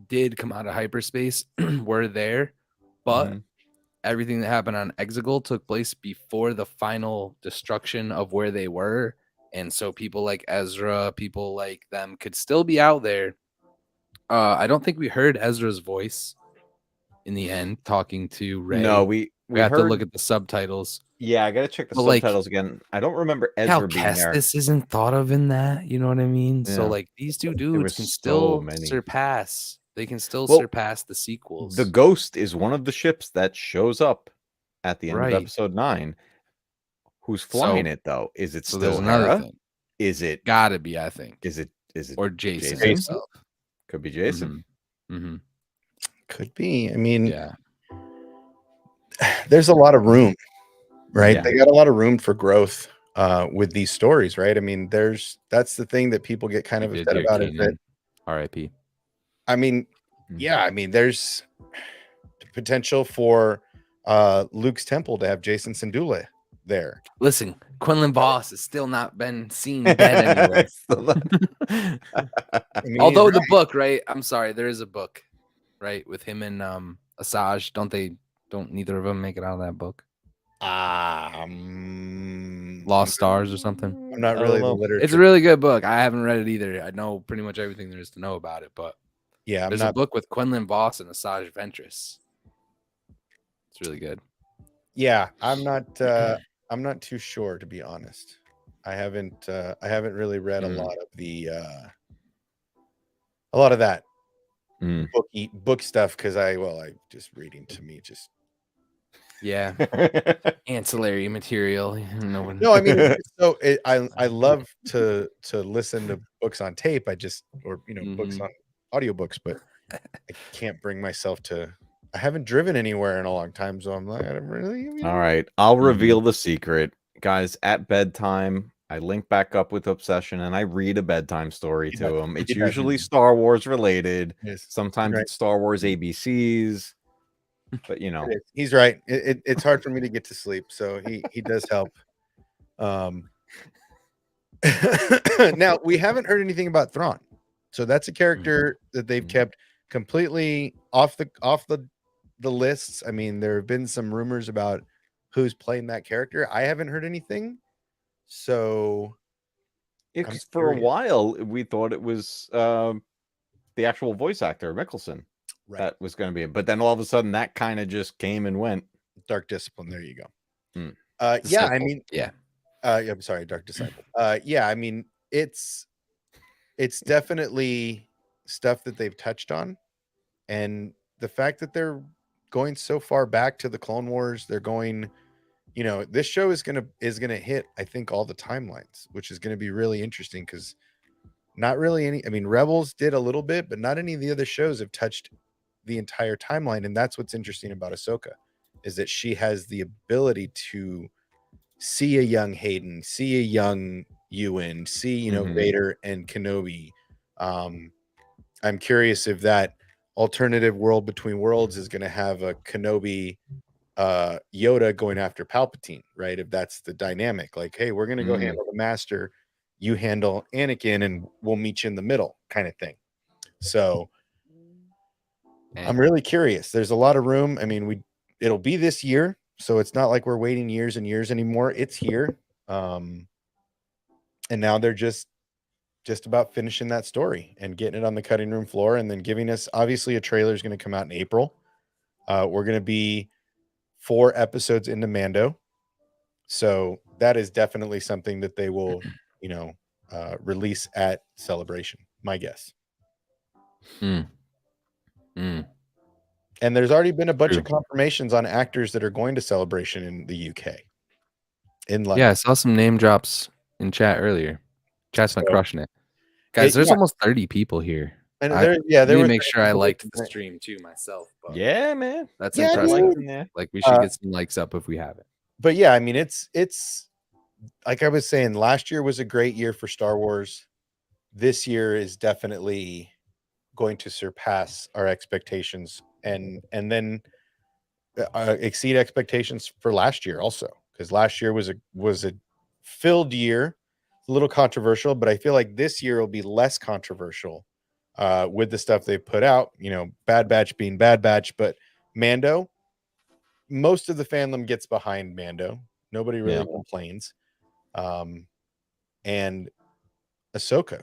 B: did come out of hyperspace, were there, but everything that happened on Exegol took place before the final destruction of where they were. And so people like Ezra, people like them could still be out there. I don't think we heard Ezra's voice in the end talking to Rey.
C: No, we
B: have
C: heard,
B: to look at the subtitles.
C: Yeah, I gotta check the subtitles again. I don't remember Ezra being there.
B: This isn't thought of in that. You know what I mean?
C: Yeah.
B: So like these two dudes can
C: so
B: still
C: many.
B: surpass. They can still surpass the sequels.
C: The Ghost is one of the ships that shows up at the end of episode 9. Who's flying it though? Is it still Hera?
B: Thing.
C: Is it
B: gotta be? I think.
C: Is it
B: or Jason?
C: himself? Could be Jason.
B: Mm-hmm.
A: Could be. I mean,
B: yeah.
A: There's a lot of room, right?
C: Yeah.
A: They got a lot of room for growth with these stories, right? I mean, that's the thing that people get kind of upset about is that
B: R.I.P.
A: I mean, yeah, I mean, there's potential for Luke's temple to have Jason Syndulla there.
B: Listen, Quinlan Voss has still not been seen dead anywhere.
A: I mean,
B: although the book, right? I'm sorry, there is a book, right, with him and Asajj. Don't neither of them make it out of that book? Lost Stars or something.
A: I'm not really the literature.
B: It's a really good book. I haven't read it either. I know pretty much everything there is to know about it, but
A: yeah,
B: there's a book with Quinlan Voss and Asajj Ventress. It's really good.
A: Yeah, I'm not too sure, to be honest. I haven't really read a lot of that book stuff because I just reading to me just
B: ancillary material.
A: No, I mean, so I love to listen to books on tape. Books on audiobooks, but I can't bring myself to. I haven't driven anywhere in a long time, so I'm like, I don't really.
C: All right, I'll reveal the secret, guys. At bedtime, I link back up with Obsession and I read a bedtime story to him. It's usually Star Wars related.
A: Yes.
C: Sometimes it's Star Wars ABCs, but
A: he's right. It's hard for me to get to sleep, so he does help. Now we haven't heard anything about Thrawn, so that's a character that they've kept completely off the lists. I mean, there have been some rumors about who's playing that character. I haven't heard anything. So
C: for a while we thought it was the actual voice actor Mickelson that was going to be it, but then all of a sudden that kind of just came and went.
A: Dark Discipline. There you go.
B: Disciple.
A: I mean, I'm sorry, Dark Disciple. I mean, it's definitely stuff that they've touched on, and the fact that they're going so far back to the Clone Wars, they're going, this show is gonna hit, I think, all the timelines, which is gonna be really interesting because not really any. I mean, Rebels did a little bit, but not any of the other shows have touched the entire timeline, and that's what's interesting about Ahsoka, is that she has the ability to see a young Hayden, see a young Ewan, see Vader and Kenobi. I'm curious if that alternative world between worlds is going to have a Kenobi Yoda going after Palpatine, right? If that's the dynamic, like, hey, we're going to go handle the master, you handle Anakin, and we'll meet you in the middle kind of thing. So I'm really curious. There's a lot of room. I mean, it'll be this year, so it's not like we're waiting years and years anymore. It's here. And now they're just about finishing that story and getting it on the cutting room floor, and then giving us, obviously, a trailer is going to come out in April. We're going to be 4 episodes into Mando, so that is definitely something that they will release at Celebration, my guess. And there's already been a bunch of confirmations on actors that are going to Celebration in the UK, in London.
B: Yeah, I saw some name drops in chat earlier. Chat's not crushing it, guys. There's almost 30 people here.
A: And there
B: were make sure I liked the stream too myself. But
C: yeah, man,
B: that's impressive. Like, we should get some likes up if we have it.
A: But yeah, I mean, it's like I was saying, last year was a great year for Star Wars. This year is definitely going to surpass our expectations, and then exceed expectations for last year also, because last year was a filled year, a little controversial, but I feel like this year will be less controversial with the stuff they've put out. Bad Batch being Bad Batch, but Mando, most of the fandom gets behind Mando. Nobody really complains. And Ahsoka.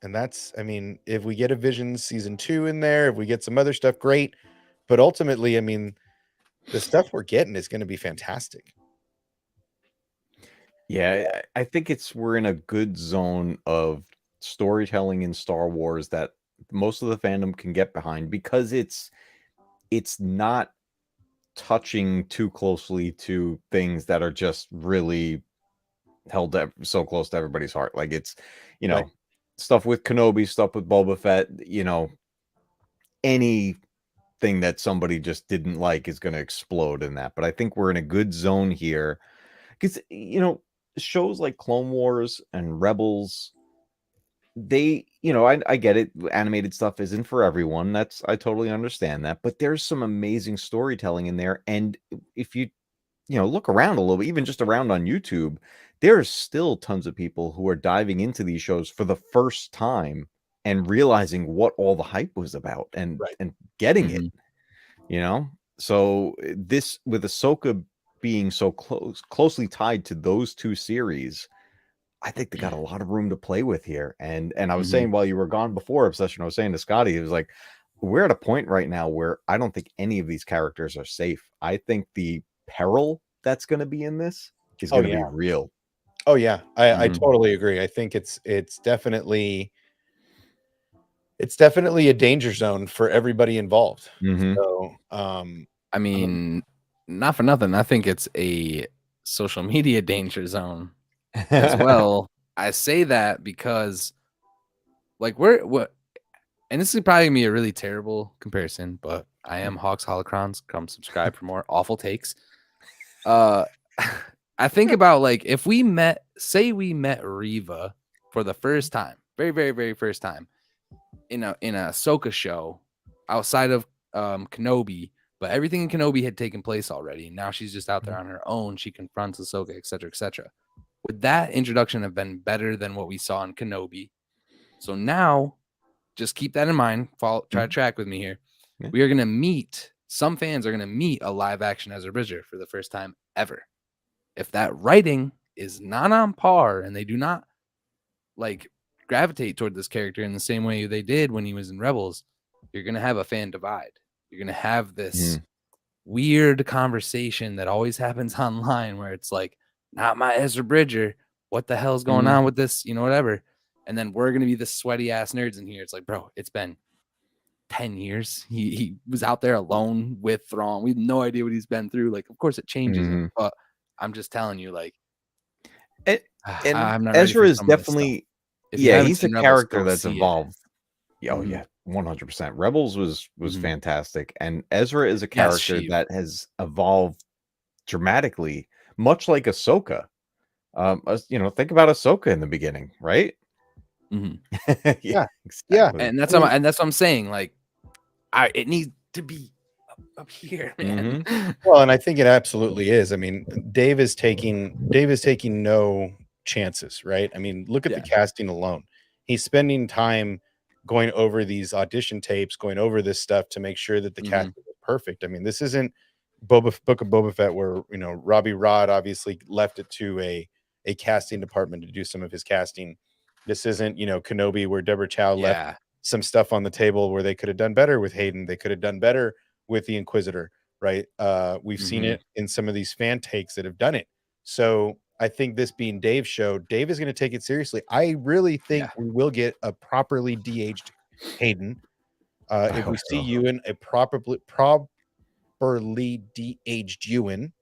A: And that's, I mean, if we get a Visions season 2 in there, if we get some other stuff, great. But ultimately, I mean, the stuff we're getting is going to be fantastic.
C: Yeah, I think we're in a good zone of storytelling in Star Wars that most of the fandom can get behind, because it's not touching too closely to things that are just really held so close to everybody's heart. Like, it's,
A: Right.
C: stuff with Kenobi, stuff with Boba Fett, anything that somebody just didn't like is going to explode in that. But I think we're in a good zone here, because shows like Clone Wars and Rebels, they, I get it, animated stuff isn't for everyone. I totally understand that, but there's some amazing storytelling in there. And if you look around a little bit, even just around on YouTube, there's still tons of people who are diving into these shows for the first time and realizing what all the hype was about, and getting it, So this, with Ahsoka being so closely tied to those two series, I think they got a lot of room to play with here. And I was saying, while you were gone before Obsession, I was saying to Scotty, it was like, we're at a point right now where I don't think any of these characters are safe. I think the peril that's going to be in this is going to be real.
A: Oh yeah, I totally agree. I think it's definitely a danger zone for everybody involved. So,
B: I mean, not for nothing, I think it's a social media danger zone as well. I say that because, like, and this is probably gonna be a really terrible comparison, but I am Hawks Holocrons. Come subscribe for more awful takes. I think about, like, if we met Reva for the first time, very, very, very first time in a Ahsoka show outside of Kenobi, but everything in Kenobi had taken place already. Now she's just out there on her own. She confronts Ahsoka, etc., etc. Would that introduction have been better than what we saw in Kenobi? So now, just keep that in mind. Try to track with me here. Yeah. We are going to meet, some fans are going to meet a live action Ezra Bridger for the first time ever. If that writing is not on par and they do not, like, gravitate toward this character in the same way they did when he was in Rebels, you're going to have a fan divide. You're going to have this weird conversation that always happens online where it's like, not my Ezra Bridger. What the hell's going on with this? Whatever. And then we're going to be the sweaty ass nerds in here. It's like, bro, it's been 10 years. He was out there alone with Thrawn. We have no idea what he's been through. Like, of course it changes him, but I'm just telling you, like,
C: and Ezra is definitely, he's a character that's evolved. Oh yeah, 100%. Rebels was fantastic, and Ezra is a character that has evolved dramatically, much like Ahsoka. Think about Ahsoka in the beginning, right?
A: Yeah,
B: exactly. And that's what I'm saying. Like, it needs to be up here, man.
A: Well, and I think it absolutely is. I mean, Dave is taking no chances, right? I mean, look at the casting alone. He's spending time going over these audition tapes, going over this stuff to make sure that the casting is perfect. I mean, this isn't Book of Boba Fett where, Robbie Rod obviously left it to a casting department to do some of his casting. This isn't, Kenobi where Deborah Chow left some stuff on the table where they could have done better with Hayden. They could have done better with the Inquisitor, right? We've seen it in some of these fan takes that have done it. So I think this being Dave's show, Dave is going to take it seriously. I really think we will get a properly de-aged Hayden. If we see Ewan, a properly de-aged Ewan,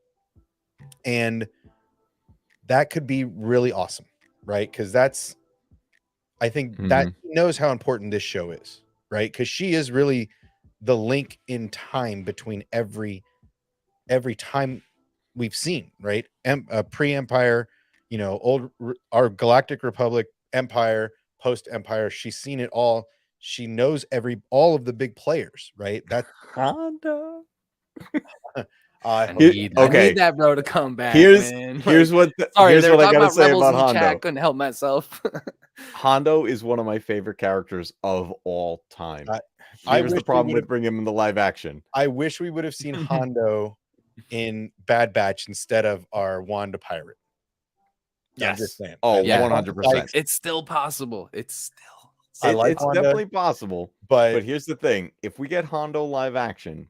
A: and that could be really awesome, right? Because I think that he knows how important this show is, right? Because she is really the link in time between every time we've seen, right? Pre-Empire, our Galactic Republic, Empire, post-Empire. She's seen it all. She knows all of the big players, right? That's
C: Hondo.
B: I need that bro to come back.
C: Here's
B: what I gotta say about Hondo. Chat, couldn't help myself.
C: Hondo is one of my favorite characters of all time. Here's the problem with bringing him in the live action.
A: I wish we would have seen Hondo in Bad Batch instead of our Wanda pirate.
C: Yes.
A: I'm just saying.
C: Oh, 100%.
B: It's still possible. It's
C: definitely possible. But here's the thing: if we get Hondo live action,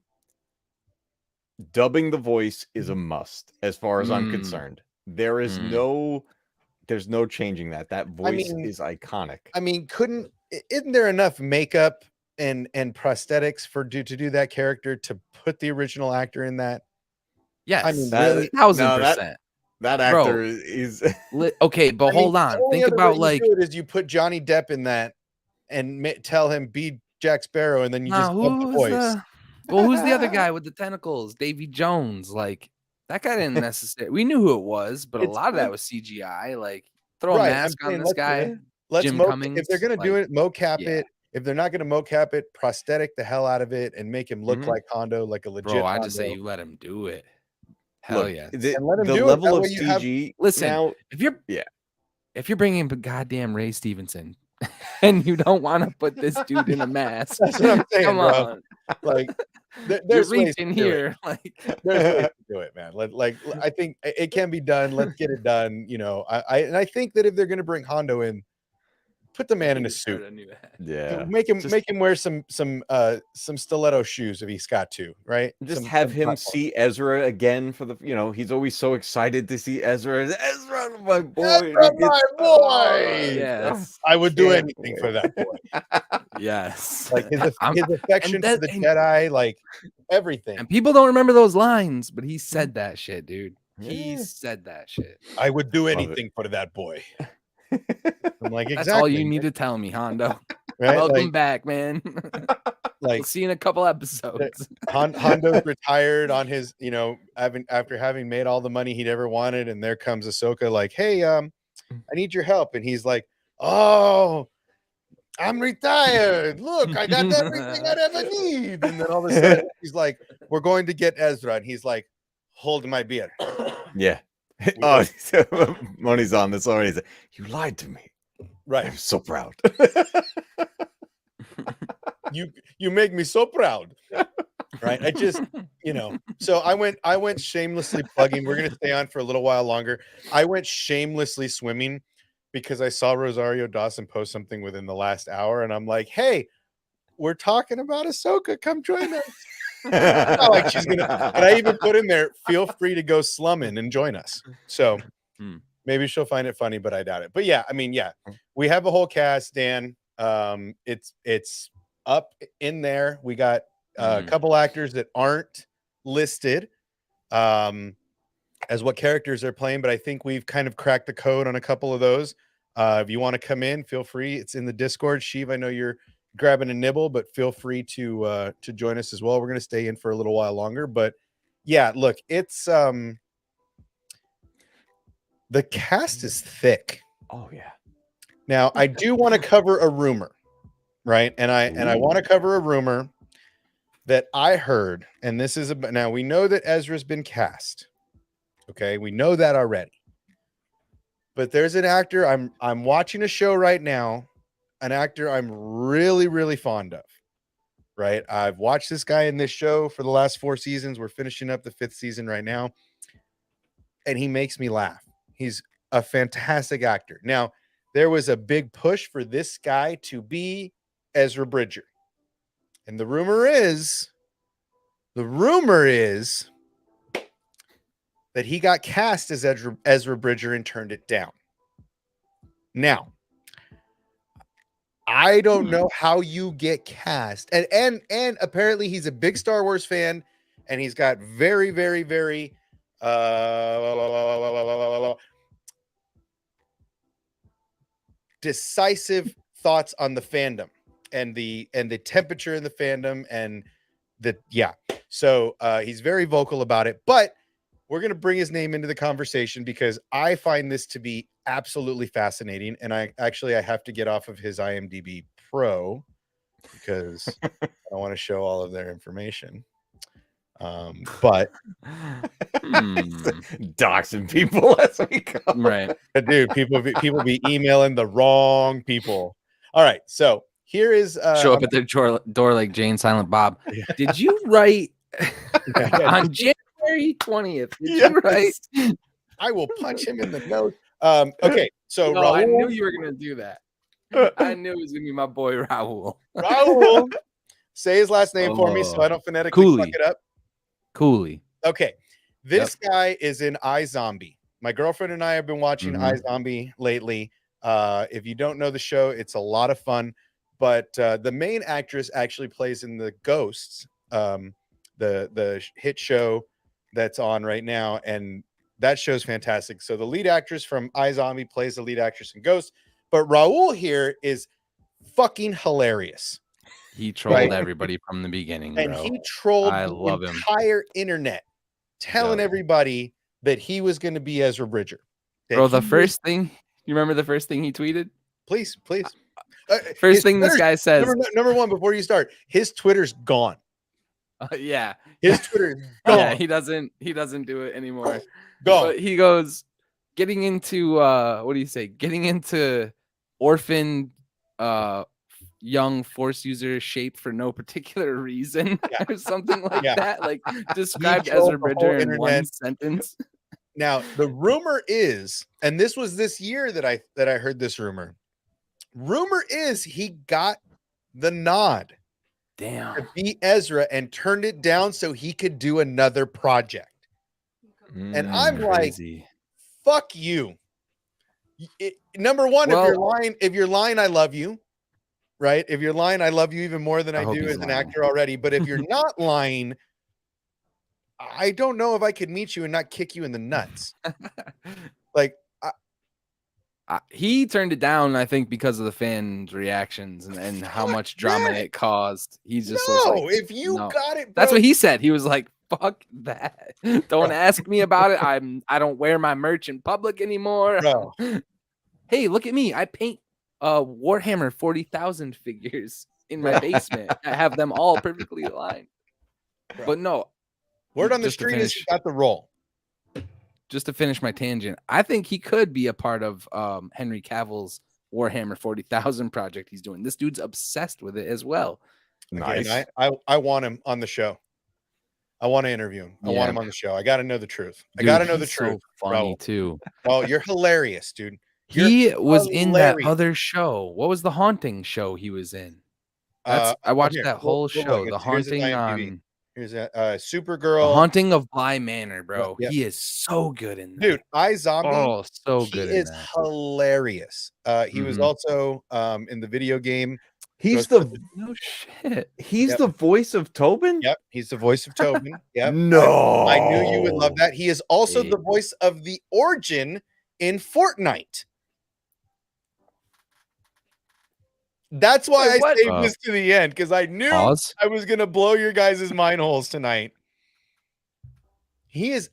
C: dubbing the voice is a must as far as I'm concerned. There is there's no changing that. That voice is iconic.
A: I mean, isn't there enough makeup and prosthetics to do that character to put the original actor in that?
B: Yes,
A: I mean,
B: really, 1000%.
C: That actor is
B: okay, but hold on. Think about like
A: you do it is you put Johnny Depp in that and tell him be Jack Sparrow, and then you just dub the voice.
B: Who's the other guy with the tentacles? Davy Jones. Like that guy didn't necessarily. We knew who it was, but a lot of that was CGI. Like throw a mask on this guy. Jim Cummings.
A: If they're gonna do it, mocap it. If they're not gonna mocap it, prosthetic the hell out of it and make him look like Hondo, like a legit.
B: Bro, I
A: Hondo.
B: just say you let him do it. Hell yeah.
C: The level of CG.
B: Listen,
C: now,
B: if you're bringing goddamn Ray Stevenson and you don't want to put this dude in a mask,
A: that's what I'm saying.
B: Come on,
A: like there's
B: ways in here.
A: Like there's ways to do it, man. Like I think it can be done. Let's get it done. You know, I think that if they're gonna bring Hondo in, put the man in a suit.
C: Yeah,
A: make him wear some stiletto shoes if he's got to, right?
C: Just have him see Ezra again for the, he's always so excited to see Ezra. Ezra, my boy.
A: Ezra, my boy.
B: Yes,
A: I would do anything for that boy.
B: Yes,
A: like his affection for the Jedi, like everything.
B: And people don't remember those lines, but he said that shit, dude. He said that shit.
A: I would do anything for that boy. I'm like, exactly.
B: That's all you need to tell me, Hondo.
A: Right?
B: Welcome back, man.
A: Like,
B: we'll see you in a couple episodes.
A: Hondo's retired on his, after having made all the money he'd ever wanted, and there comes Ahsoka, like, hey, I need your help, and he's like, oh, I'm retired. Look, I got everything I'd ever need. And then all of a sudden, he's like, we're going to get Ezra, and he's like, hold my beer.
C: Yeah. Oh, money's on this already. You lied to me.
A: Right.
C: I'm so proud.
A: you make me so proud. Right. I just, so I went shamelessly plugging. We're gonna stay on for a little while longer. I went shamelessly swimming because I saw Rosario Dawson post something within the last hour, and I'm like, hey, we're talking about Ahsoka. Come join us. Not like she's gonna, and I even put in there, feel free to go slumming and join us. So maybe she'll find it funny, but I doubt it. But yeah, I mean, we have a whole cast, Dan. It's up in there. We got a couple actors that aren't listed as what characters they're playing, but I think we've kind of cracked the code on a couple of those. If you want to come in, feel free. It's in the Discord. Sheev, I know you're grabbing a nibble, but feel free to join us as well. We're going to stay in for a little while longer, but yeah, look, it's the cast is thick.
C: Oh yeah.
A: Now I do want to cover a rumor, right? And I want to cover a rumor that I heard, and this is now we know that Ezra's been cast. Okay, we know that already. But there's an actor I'm watching a show right now. An actor I'm really, really fond of, right? I've watched this guy in this show for the last 4 seasons. We're finishing up the 5th season right now. And he makes me laugh. He's a fantastic actor. Now, there was a big push for this guy to be Ezra Bridger. And the rumor is that he got cast as Ezra Bridger and turned it down. Now, I don't know how you get cast. And apparently he's a big Star Wars fan, and he's got very, very, very decisive thoughts on the fandom and the temperature in the fandom and so he's very vocal about it, but we're going to bring his name into the conversation because I find this to be absolutely fascinating. And I have to get off of his IMDb Pro because I want to show all of their information. But
C: doxing people as we go.
B: Right.
A: Dude, people be emailing the wrong people. All right. So here is
B: show up at their door like Jane Silent Bob. Yeah. Did you write on January 20th? Did you write?
A: I will punch him in the nose. Okay, so
B: no, I knew you were gonna do that. I knew it was gonna be my boy Raul.
A: Raul, say his last name for me so I don't phonetically fuck it up.
B: Cooley.
A: Okay, this guy is in iZombie. My girlfriend and I have been watching iZombie lately. If you don't know the show, it's a lot of fun. But the main actress actually plays in the Ghosts, the hit show that's on right now, and that show's fantastic. So the lead actress from iZombie plays the lead actress in Ghosts, but Raul here is fucking hilarious.
B: He trolled everybody from the beginning, bro.
A: And he trolled
B: I
A: the
B: love him.
A: entire internet, telling everybody that he was going to be Ezra Bridger.
B: Bro, the first thing, you remember the first thing he tweeted?
A: Please.
B: First thing this guy says.
A: Number one, before you start, his Twitter's gone.
B: Yeah.
A: His Twitter's gone.
B: Yeah, he doesn't do it anymore.
A: Gone.
B: But he goes, getting into what do you say? Getting into orphan young Force user shape for no particular reason or something like that. Like described Ezra Bridger in one sentence.
A: Now the rumor is, and this was this year that I heard this rumor. Rumor is he got the nod to be Ezra and turned it down so he could do another project. And I'm
B: crazy.
A: like, fuck you. Number one, if you're lying, I love you. Right? If you're lying, I love you even more than I do as an actor already. But if you're not lying, I don't know if I could meet you and not kick you in the nuts. Like,
B: he turned it down, I think, because of the fans' reactions and how much drama it caused. He's just
A: if you got it, bro.
B: That's what he said. He was like, "Fuck that! Don't ask me about it. I don't wear my merch in public anymore."
A: Bro.
B: Hey, look at me! I paint Warhammer 40,000 figures in my basement. I have them all perfectly aligned.
A: Bro.
B: But no,
A: word on the street is he got the role.
B: Just to finish my tangent, I think he could be a part of Henry Cavill's Warhammer 40,000 project he's doing. This dude's obsessed with it as well.
C: Nice.
A: Again, I want him on the show. I want to interview him. I want him on the show. I got to know the truth. I got to know the truth.
B: So funny too.
A: Oh, you're hilarious, dude.
B: He was in that other show. What was the Haunting show he was in? I watched that whole show. The Haunting on.
A: Here's a Supergirl.
B: The Haunting of Bly Manor, bro. Yep. He is so good in that.
A: Dude, iZombie.
B: Oh, so good.
A: He is hilarious. He was also in the video game.
C: He's
B: no shit.
C: He's the voice of Tobin?
A: Yep, he's the voice of Tobin. Yep.
C: No.
A: I knew you would love that. He is also the voice of the Origin in Fortnite. That's why I saved this to the end, because I knew I was gonna blow your guys' mind holes tonight. He is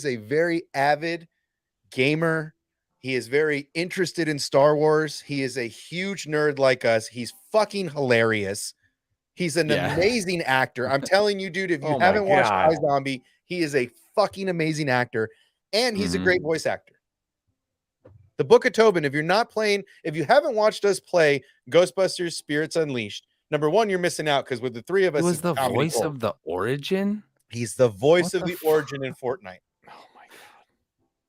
A: a very avid gamer. He is very interested in Star Wars. He is a huge nerd like us. He's fucking hilarious. He's an amazing actor. I'm telling you, dude, if you haven't watched iZombie, he is a fucking amazing actor, and he's a great voice actor. The Book of Tobin, if you haven't watched us play Ghostbusters Spirits Unleashed, number one, you're missing out, because with the three of us,
B: he was the voice of the Origin.
A: He's the voice of the Origin in Fortnite.
B: Oh my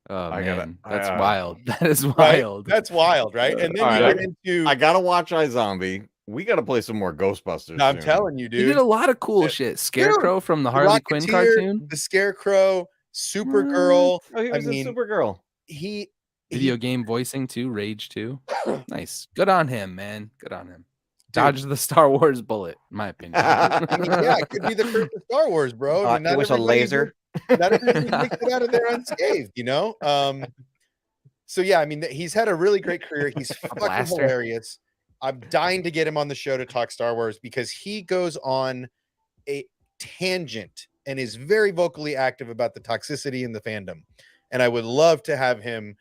B: god! Oh man, that's wild. That is wild.
A: Right? That's wild, right? And then you went into.
C: I gotta watch iZombie. We gotta play some more Ghostbusters.
A: I'm telling you, dude.
B: He did a lot of cool shit. Scarecrow from the Harley Quinn cartoon.
A: The Scarecrow, Supergirl.
C: Oh, he was in Supergirl.
B: Video game voicing too, Rage 2. Nice. Good on him, man. Good on him. Dodged the Star Wars bullet, in my opinion.
A: Yeah, it could be the first of Star Wars, bro.
C: It was a laser.
A: Not everybody makes it out of there unscathed, you know? So yeah, I mean, he's had a really great career. He's fucking hilarious. I'm dying to get him on the show to talk Star Wars, because he goes on a tangent and is very vocally active about the toxicity in the fandom. And I would love to have him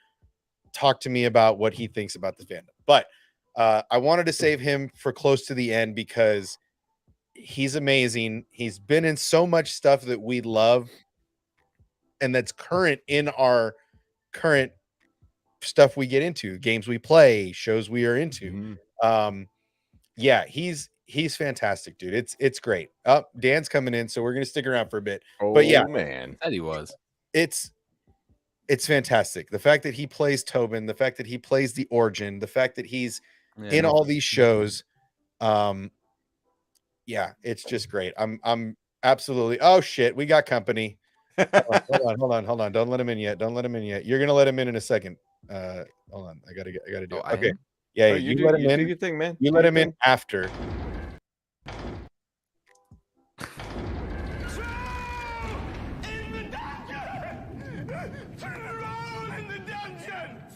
A: talk to me about what he thinks about the fandom. But I wanted to save him for close to the end, because he's amazing. He's been in so much stuff that we love and that's current in our current stuff we get into, games we play, shows we are into. Yeah, he's fantastic, dude. It's great. Dan's coming in, so we're gonna stick around for a bit. But yeah,
C: man,
B: that he was.
A: It's fantastic. The fact that he plays Tobin, the fact that he plays the Origin, the fact that he's in all these shows. Yeah, it's just great. I'm absolutely. Oh shit, we got company. Hold on. Don't let him in yet. You're gonna let him in a second. Hold on. I gotta do it. Okay. Yeah,
C: Oh,
A: you let him in.
C: Do your thing, man.
A: You let him in after.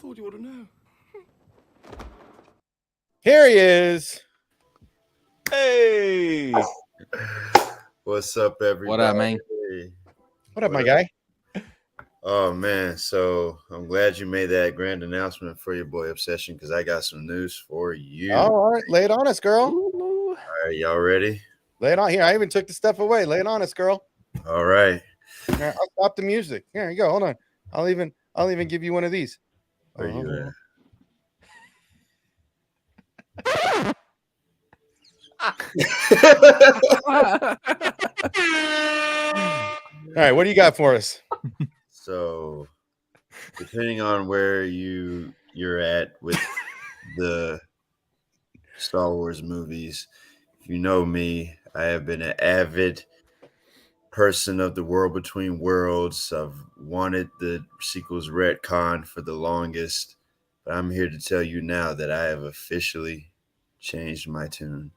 F: Thought you ought to know.
A: Here he is.
C: Hey.
G: What's up, everybody?
B: What up, man?
A: What up, my guy?
G: Oh man, so I'm glad you made that grand announcement for your boy Obsession because I got some news for you.
A: All right, lay it on us, girl.
G: All right, y'all ready?
A: Lay it on here. I even took the stuff away. Lay it on us, girl.
G: All right.
A: Here, I'll stop the music. Here you go. Hold on. I'll even give you one of these.
G: Where you at?
A: All right, what do you got for us?
G: So, depending on where you're at with the Star Wars movies, if you know me, I have been an avid person of the world between worlds. I've wanted the sequels retcon for the longest, but I'm here to tell you now that I have officially changed my tune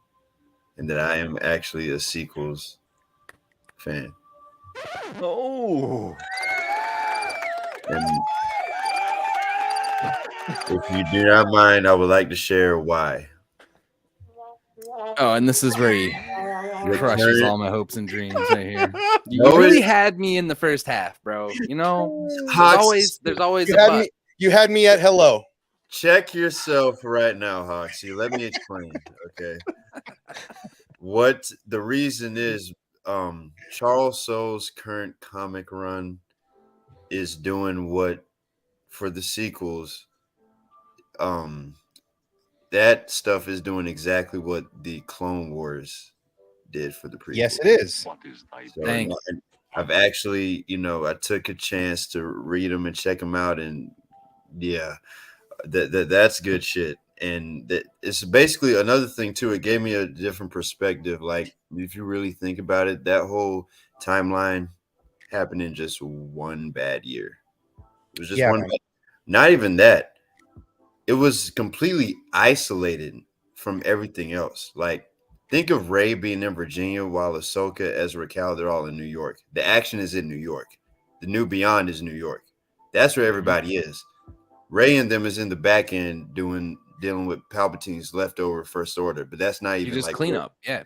G: and that I am actually a sequels fan.
C: Oh.
G: And if you do not mind, I would like to share why.
B: Oh, and this is where he crushes all my hopes and dreams right here. You
G: No,
B: really had me in the first half, bro. You know, there's always
A: You
B: a
A: had
B: but.
A: me. You had me at hello.
G: Check yourself right now, Hoxie. Let me explain. Okay. What the reason is, Charles Soule's current comic run is doing what for the sequels. That stuff is doing exactly what the Clone Wars did for the prequels.
A: Yes, it is.
G: So,
B: Thanks.
G: I've actually, I took a chance to read them and check them out, and yeah, that's good shit. And it's basically another thing too. It gave me a different perspective. Like if you really think about it, that whole timeline happened in just one bad year. It was just one. Not even that. It was completely isolated from everything else. Like think of Rey being in Virginia while AHSOKA, Ezra Cal, they're all in New York. The action is in New York. The New Beyond is New York. That's where everybody is. Rey and them is in the back end dealing with Palpatine's leftover First Order, but that's not even
B: You just
G: like
B: clean up. Yeah.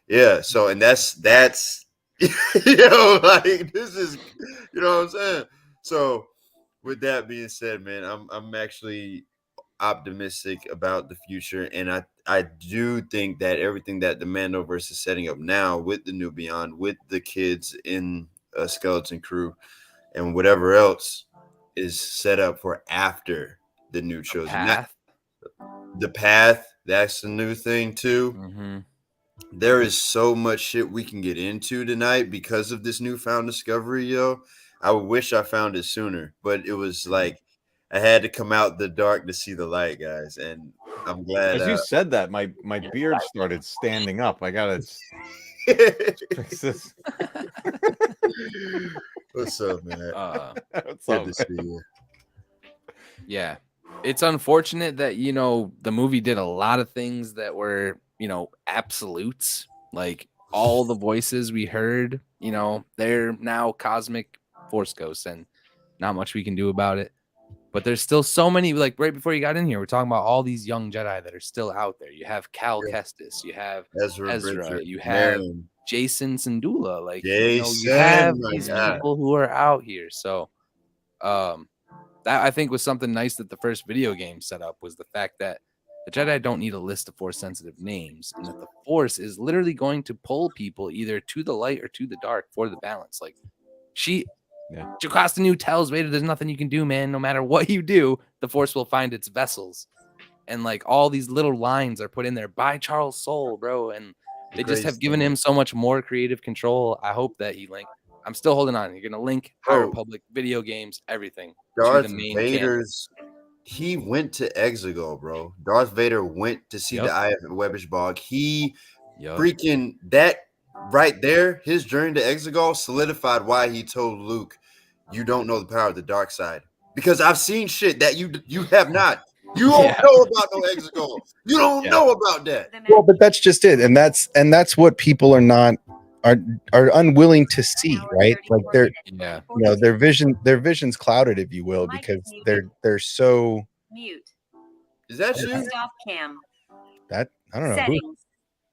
G: Yeah. So, and that's like this is, what I'm saying. So, with that being said, man, I'm actually optimistic about the future, and I do think that everything that the Mandoverse is setting up now with the New Beyond, with the kids in a Skeleton Crew, and whatever else is set up for after the new Chosen Path. The path, that's the new thing too.
B: Mm-hmm.
G: There is so much shit we can get into tonight because of this newfound discovery, yo. I wish I found it sooner, but it was like I had to come out the dark to see the light, guys. And I'm glad.
C: As you said that, my beard started standing up. I gotta fix this.
G: What's up, man?
C: What's
G: Good
C: up,
G: to see you.
B: Yeah. It's unfortunate that, the movie did a lot of things that were, absolutes. Like all the voices we heard, they're now cosmic force ghosts and not much we can do about it. But there's still so many, like right before you got in here, we're talking about all these young Jedi that are still out there. You have Cal Kestis, you have Ezra
G: Bridger,
B: you have
G: Marin.
B: Jason Syndulla. Like,
G: Jason,
B: you have
G: my
B: these
G: God.
B: people who are out here. So, that I think was something nice that the first video game set up was the fact that the Jedi don't need a list of force sensitive names, and that the force is literally going to pull people either to the light or to the dark for the balance. Like Jocasta Nu tells Vader, there's nothing you can do, man. No matter what you do, the force will find its vessels. And like all these little lines are put in there by Charles Soule, bro. And they just have given him so much more creative control. I hope that I'm still holding on. You're gonna link High Republic video games, everying.
G: Darth
B: to the main
G: Vader's he went to Exegol, bro. Darth Vader went to see the Eye of Webbish Bog. He freaking that right there, his journey to Exegol solidified why he told Luke, "You don't know the power of the dark side." Because I've seen shit that you have not. You don't know about no Exegol. You don't know about that.
A: Well, but that's just it, and that's what people are not are unwilling to see, right? Like their vision's clouded, if you will, because they're so.
F: Mute.
G: Is that you?
F: Stop cam.
A: That I don't know who.
F: Settings.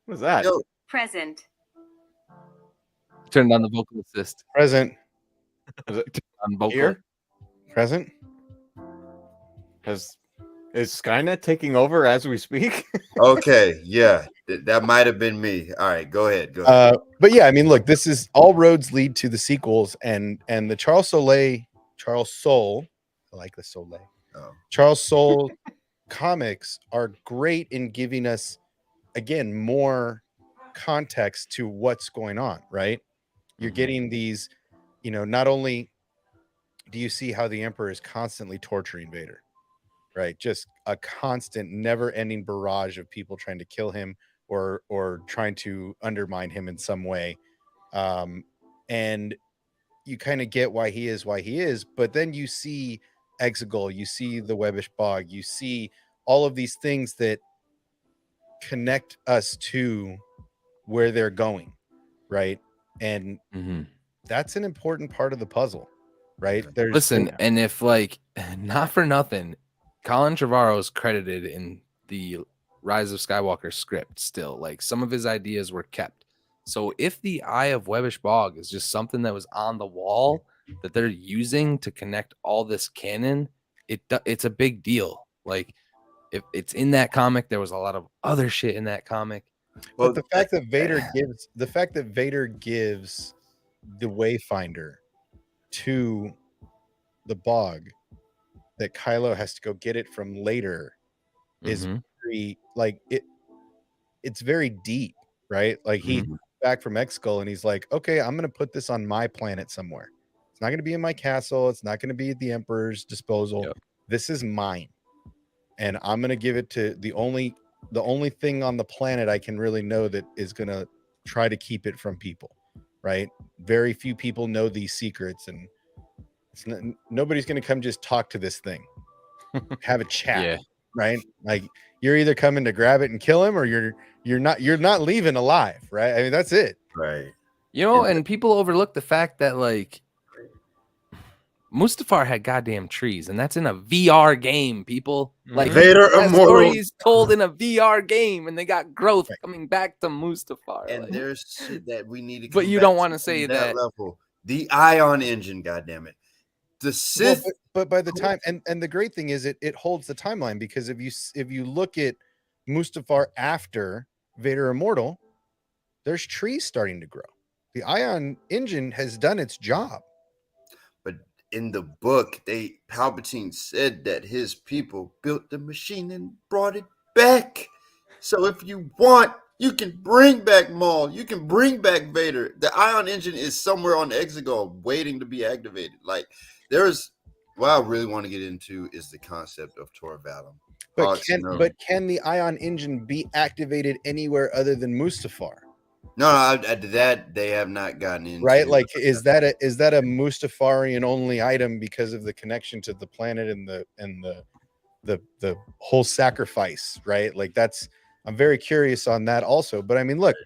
C: What's that?
G: Yo,
F: Present.
B: Turn on the vocal assist.
A: Present
B: On vocal.
C: Here?
A: present.
C: Is Skynet taking over as we speak?
G: okay, yeah, that might have been me. All right, go ahead. Go ahead.
A: But yeah, I mean, look, this is all roads lead to the sequels, and the Charles Soule, I like the Soule.
G: Oh.
A: Charles Soule comics are great in giving us, again, more context to what's going on, right? You're getting these, not only do you see how the Emperor is constantly torturing Vader, right? Just a constant, never-ending barrage of people trying to kill him or trying to undermine him in some way. And you kind of get why he is, but then you see Exegol, you see the Webbish Bog, you see all of these things that connect us to where they're going, right? And that's an important part of the puzzle, right?
B: Listen, and if not for nothing, Colin Trevorrow is credited in the Rise of Skywalker script still. Like, some of his ideas were kept. So if the Eye of Webbish Bog is just something that was on the wall that they're using to connect all this canon, it's a big deal. Like, if it's in that comic, there was a lot of other shit in that comic.
A: But the fact that Vader gives the Wayfinder to the Bog, that Kylo has to go get it from later, is very it's very deep, right? Like, he back from Exegol and he's like, okay, I'm gonna put this on my planet somewhere. It's not gonna be in my castle. It's not gonna be at the Emperor's disposal. Yep. This is mine, and I'm gonna give it to the only thing on the planet I can really know that is gonna try to keep it from people, right? Very few people know these secrets, and nobody's gonna come just talk to this thing, have a chat, right? Like, you're either coming to grab it and kill him, or you're not leaving alive, right? I mean, that's it,
G: right?
B: And people overlook the fact that, like, Mustafar had goddamn trees, and that's in a VR game, people. Like,
G: Vader
B: that
G: Immortal
B: story is told in a VR game, and they got growth coming back to Mustafar.
G: And there's shit that we need to.
B: But you don't want to say that
G: level. The Ion engine, goddammit. The Sith.
A: Well, but by the time, and the great thing is it holds the timeline, because if you look at Mustafar after Vader Immortal, there's trees starting to grow. The Ion engine has done its job.
G: But in the book, Palpatine said that his people built the machine and brought it back. So if you want, you can bring back Maul. You can bring back Vader. The Ion engine is somewhere on Exegol waiting to be activated. Like, what I really want to get into is the concept of Tor Valum.
A: But can the Ion engine be activated anywhere other than Mustafar?
G: No, that they have not gotten into.
A: Right? Like, is that a Mustafarian only item because of the connection to the planet and the whole sacrifice, right? Like, I'm very curious on that also. But I mean, look,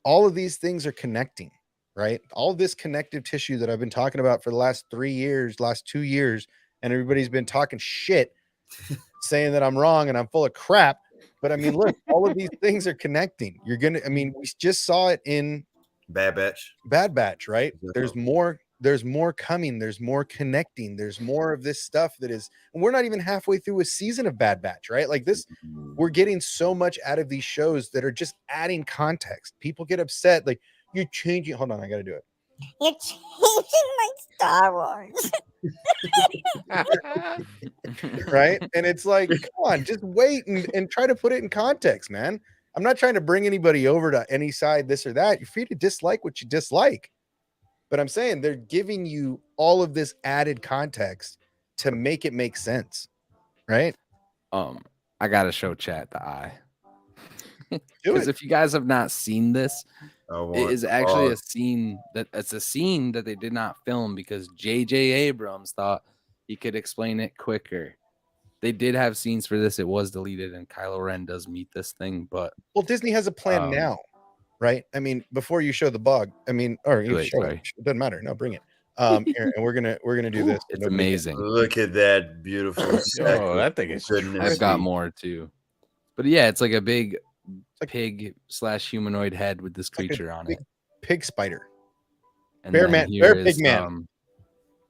A: all of these things are connecting, right? All this connective tissue that I've been talking about for the last 2 years, and everybody's been talking shit, saying that I'm wrong and I'm full of crap. But I mean, look, all of these things are connecting. We just saw it in
G: Bad Batch,
A: right? There's more coming. There's more connecting. There's more of this stuff and we're not even halfway through a season of Bad Batch, right? Like, this, we're getting so much out of these shows that are just adding context. People get upset. Like, you're changing. Hold on, I got to do it.
D: You're changing my Star Wars.
A: Right? And it's like, come on, just wait and try to put it in context, man. I'm not trying to bring anybody over to any side, this or that. You're free to dislike what you dislike. But I'm saying they're giving you all of this added context to make it make sense. Right?
B: I gotta show chat the eye.
A: Do
B: Because
A: it.
B: if you guys have not seen this, It is actually a scene that they did not film because J.J. Abrams thought he could explain it quicker. They did have scenes for this. It was deleted, and Kylo Ren does meet this thing. But
A: Disney has a plan now, right? I mean, before you show the bug, I mean, or you show it. It doesn't matter. No, bring it. Here, and we're gonna do this.
B: It's amazing.
G: Look at that beautiful.
C: Oh, that thing is.
B: I've got more too. But yeah, it's like a big pig / humanoid head with this creature on it.
A: Pig spider.
B: And
A: bear man. Bear pig man.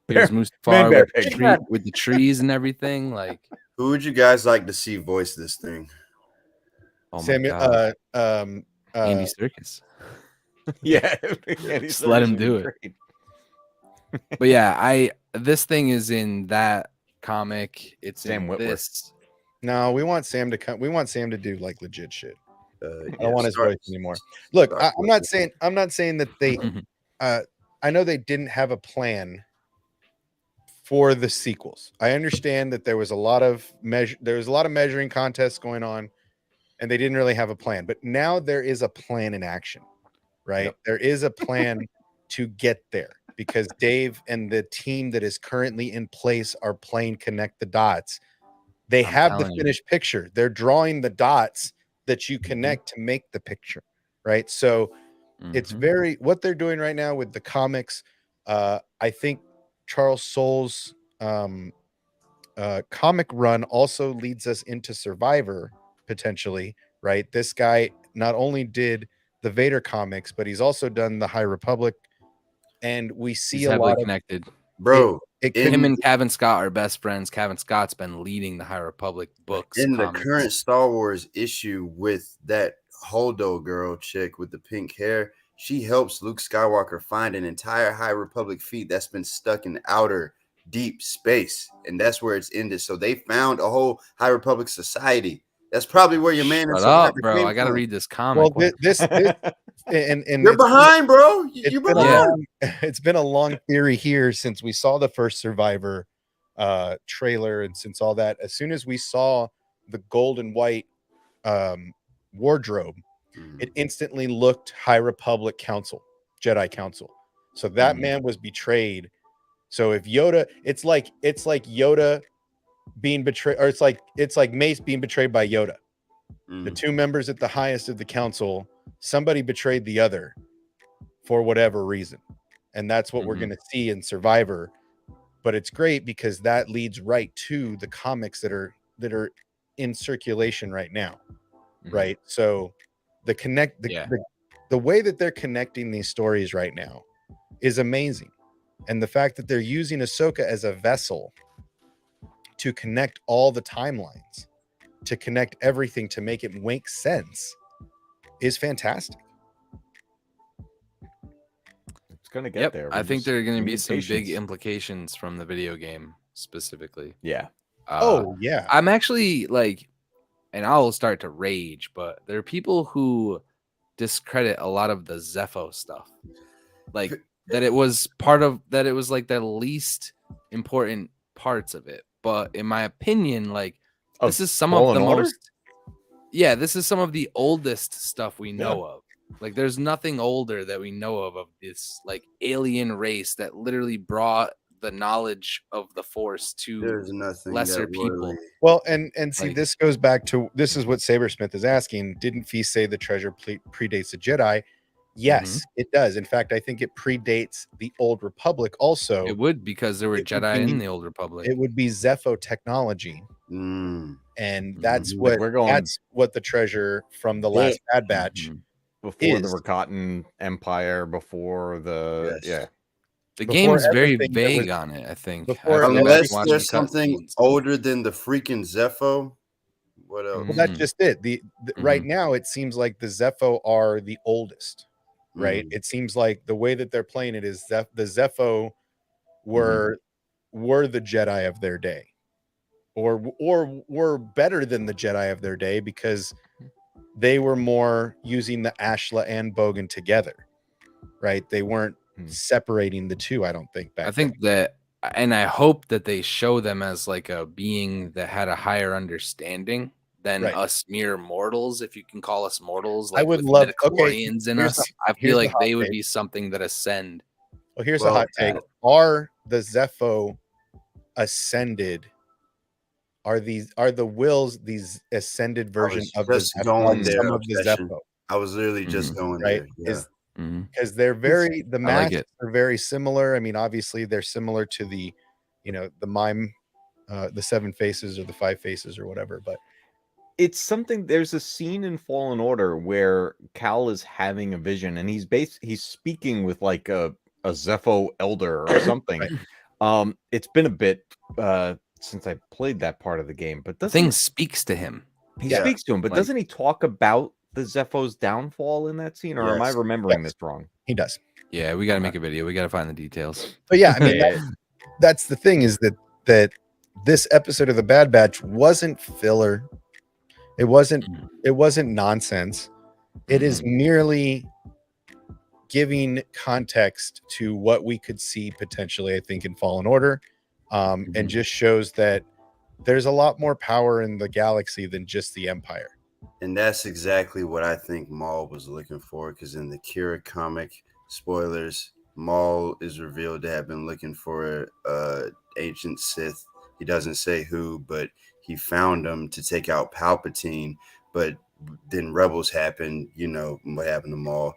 B: Here's Mustafar with the trees and everything. Like,
G: who would you guys like to see voice this thing?
B: Oh my God. Andy Serkis.
C: Yeah,
B: just let him do it. But yeah, this thing is in that comic. It's
C: Sam
B: in
C: Witwer.
B: This.
A: No, we want Sam to come. We want Sam to do like legit shit. I
G: Yeah,
A: don't want his voice anymore. Look, I'm not saying that they. I know they didn't have a plan for the sequels. I understand that there was a lot of measuring contests going on, and they didn't really have a plan. But now there is a plan in action, right?
C: Yep.
A: There is a plan to get there because Dave and the team that is currently in place are playing connect the dots. They have the finished picture. They're drawing the dots that you connect to make the picture, right? So it's what they're doing right now with the comics. I think Charles Soule's comic run also leads us into Survivor potentially, right? This guy not only did the Vader comics, but he's also done the High Republic, and we see a lot
B: connected.
G: Bro,
B: him and Kevin Scott are best friends. Kevin Scott's been leading the High Republic books.
G: In the current Star Wars issue with that Holdo girl chick with the pink hair, she helps Luke Skywalker find an entire High Republic fleet that's been stuck in outer deep space, and that's where it's ended. So they found a whole High Republic society. That's probably where your man.
B: Shut up, bro! I gotta read this comic.
A: Well, this and
G: you're behind, bro. You're behind.
A: It's been a long theory here since we saw the first Survivor trailer, and since all that. As soon as we saw the gold and white wardrobe, it instantly looked High Republic Council, Jedi Council. So that man was betrayed. So if Yoda, it's like Yoda being betrayed, or it's like Mace being betrayed by Yoda. The two members at the highest of the council, somebody betrayed the other for whatever reason, and that's what we're going to see in Survivor. But it's great because that leads right to the comics that are in circulation right now, right? So the way that they're connecting these stories right now is amazing, and the fact that they're using AHSOKA as a vessel to connect all the timelines, to connect everything, to make it make sense, is fantastic.
C: It's going to get there.
B: I think there are going to be some big implications from the video game specifically.
C: Yeah.
A: Yeah.
B: I'm actually like, and I'll start to rage, but there are people who discredit a lot of the Zepho stuff. Like that it was like the least important parts of it. But in my opinion, like this is some of the most. Yeah, this is some of the oldest stuff we know of. Like, there's nothing older that we know of this like alien race that literally brought the knowledge of the Force to lesser people.
A: Well, and see, like, this goes back to this is what Sabersmith is asking. Didn't Fee say the treasure predates the Jedi? Yes, it does. In fact, I think it predates the Old Republic also.
B: It would, because there were Jedi in the Old Republic.
A: It would be Zepho technology. And that's what the treasure from the last Bad Batch
C: before the Rakatan Empire, before the
B: the game's very vague on it, I think.
G: Unless there's something older than the freaking Zepho. What else?
A: Well, that's just it. Right now it seems like the Zepho are the oldest. Right? It seems like the way that they're playing it is the Zepho were the Jedi of their day, or were better than the Jedi of their day because they were more using the Ashla and Bogan together, right? They weren't separating the two, I don't think.
B: I think that, and I hope that they show them as like a being that had a higher understanding than
A: Right.
B: us mere mortals, if you can call us mortals,
A: I
B: like
A: would
B: with
A: love- okay,
B: midichlorians in
A: here's
B: us.
A: the-
B: I
A: here's
B: feel
A: the
B: like
A: hot
B: they would
A: take.
B: be something that ascend.
A: Well, here's a
G: Well,
A: hot take. Are the Zepho ascended? Are the wills these ascended
G: I
A: version
G: was
A: of the
G: just
A: Zepho?
G: going
A: Are
G: there.
A: some of the
G: Obsession.
A: Zepho,
G: I was literally just going
A: right?
G: there. Yeah.
A: Because they're very the
B: I like
A: masks
B: it.
A: are very similar. I mean, obviously they're similar to the, the mime, the 7 faces or the 5 faces or whatever. But
C: It's something. There's a scene in Fallen Order where Cal is having a vision, and he's speaking with like a Zepho elder or something.
A: Right.
C: It's been a bit since I played that part of the game, but
B: The
C: doesn't
B: thing speaks to him.
C: he
G: Yeah.
C: speaks to him? But
B: Like-
C: doesn't he talk about the Zepho's downfall in that scene, or am I
G: Yes.
C: remembering
A: Yes.
C: this wrong?
A: he does.
B: Yeah, we got to make a video. We got to find the details.
A: But yeah, I mean,
C: Yeah.
A: that's the thing is that this episode of the Bad Batch wasn't filler. It wasn't nonsense. It is merely giving context to what we could see potentially, I think, in Fallen Order, and just shows that there's a lot more power in the galaxy than just the Empire.
G: And that's exactly what I think Maul was looking for, because in the Kira comic, spoilers, Maul is revealed to have been looking for ancient Sith. He doesn't say who, but he found them to take out Palpatine. But then Rebels happened, what happened to Maul.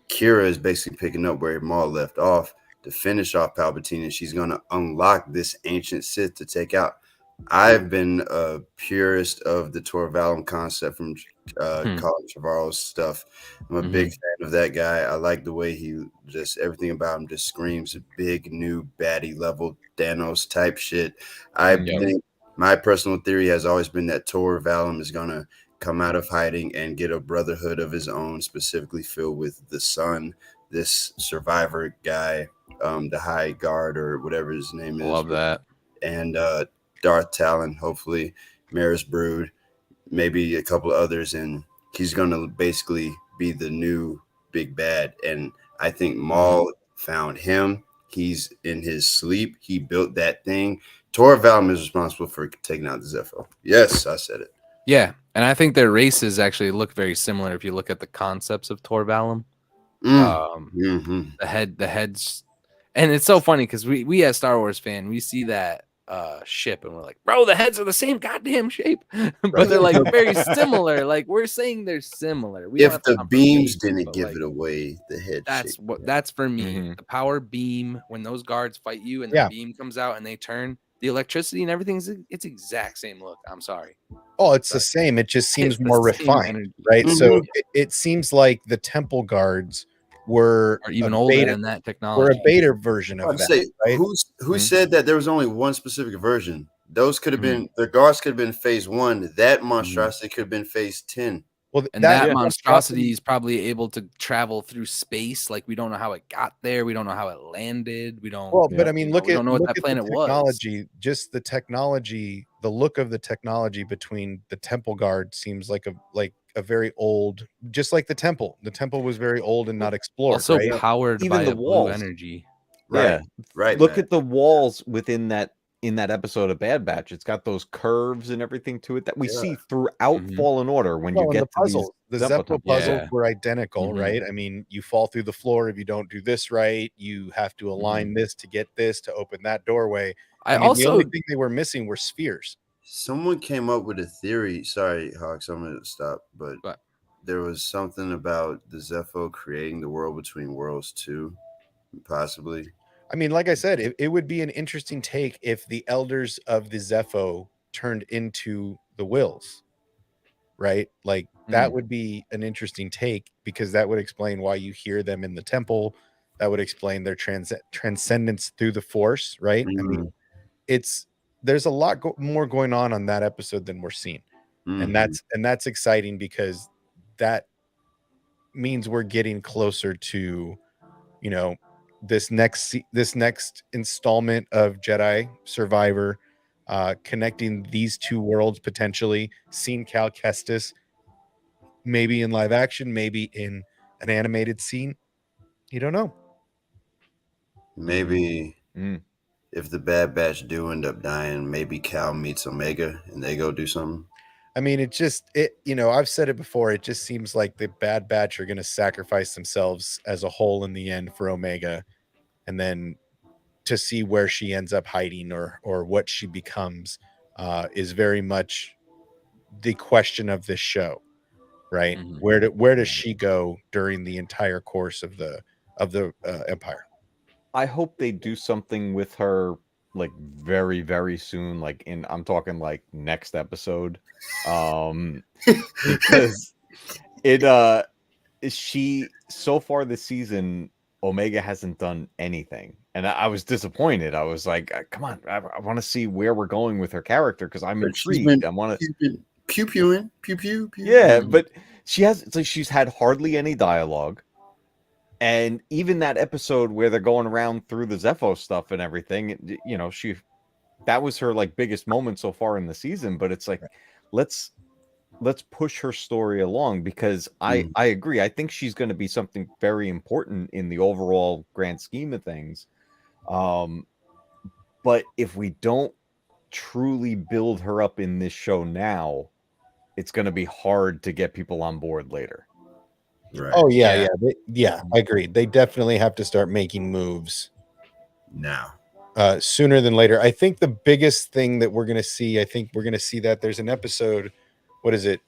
G: Kira is basically picking up where Maul left off to finish off Palpatine, and she's going to unlock this ancient Sith to take out. I've been a purist of the Tor Valum concept from Colin Trevorrow's stuff. I'm a big fan of that guy. I like the way he everything about him just screams big, new, baddie level Thanos type shit. I think my personal theory has always been that Tor Valum is going to come out of hiding and get a brotherhood of his own, specifically filled with the Son, this survivor guy, the High Guard or whatever his name is.
B: Love that.
G: And Darth Talon, hopefully, Maris Brood, maybe a couple of others, and he's going to basically be the new big bad. And I think Maul found him. He's in his sleep. He built that thing. Tor Valum is responsible for taking out the Zepho. Yes, I said it.
B: Yeah, and I think their races actually look very similar if you look at the concepts of Tor Valum. The heads, and it's so funny because we as Star Wars fan, we see that ship and we're like, bro, the heads are the same goddamn shape, but they're like very similar. Like we're saying they're similar. We
G: if the beams didn't give it away, the head.
B: That's for me. The power beam, when those guards fight you and the beam comes out and they turn, the electricity and everything's it's exact same look. I'm sorry.
A: Oh, it's the same. It just seems
B: It's the
A: more
B: same
A: refined,
B: energy.
A: right? So it seems like the temple guards were
B: even older than that technology.
A: We're a beta version of that. Right?
G: Who said that there was only one specific version? Those could have been the guards could have been phase 1. That monstrosity could have been phase 10.
A: Well,
B: and that monstrosity is probably able to travel through space. Like we don't know how it got there. We don't know how it landed. We don't.
A: Well, but I mean, look
B: we
A: at
B: don't know what that planet
A: technology. Just the technology, the look of the technology between the temple guard seems like a very old, just like the temple. The temple was very old and not explored.
B: Also
A: right?
B: powered
C: Even
B: by
C: the
B: blue
C: walls.
B: energy.
C: Yeah,
G: right.
C: Look at the walls within that episode of Bad Batch. It's got those curves and everything to it that we see throughout Fallen Order. When you get
A: the puzzles, the Zeppo puzzles were identical, right? I mean, you fall through the floor if you don't do this right. You have to align this to get this to open that doorway. I mean, the only thing they were missing were spheres.
G: Someone came up with a theory. Sorry, Hawks, I'm going to stop. But there was something about the Zepho creating the world between worlds too, possibly.
A: I mean, like I said, it would be an interesting take if the elders of the Zepho turned into the wills, right? Like that would be an interesting take because that would explain why you hear them in the temple. That would explain their transcendence through the Force, right? I mean, there's a lot more going on that episode than we're seeing, and that's exciting because that means we're getting closer to, this next installment of Jedi Survivor, connecting these two worlds, potentially seeing Cal Kestis maybe in live action, maybe in an animated scene. You don't know.
G: Maybe if the Bad Batch do end up dying, maybe Cal meets Omega and they go do something.
A: I mean, I've said it before. It just seems like the Bad Batch are going to sacrifice themselves as a whole in the end for Omega, and then to see where she ends up hiding or what she becomes is very much the question of this show, right?
B: Mhm.
A: Where does she go during the entire course of the Empire?
C: I hope they do something with her like very, very soon. Like I'm talking like next episode. Because it she so far this season, Omega hasn't done anything. And I was disappointed. I was like, come on, I want to see where we're going with her character because I'm intrigued. I want to
G: pew pewing, pew pew pew.
C: Yeah, but it's like she's had hardly any dialogue. And even that episode where they're going around through the Zepho stuff and everything, that was her like biggest moment so far in the season. But it's like, let's push her story along because I agree. I think she's going to be something very important in the overall grand scheme of things. But if we don't truly build her up in this show now, it's going to be hard to get people on board later.
G: Right.
A: Oh yeah. I agree. They definitely have to start making moves
G: now,
A: sooner than later. I think the biggest thing that we're going to see, that there's an episode. What is it?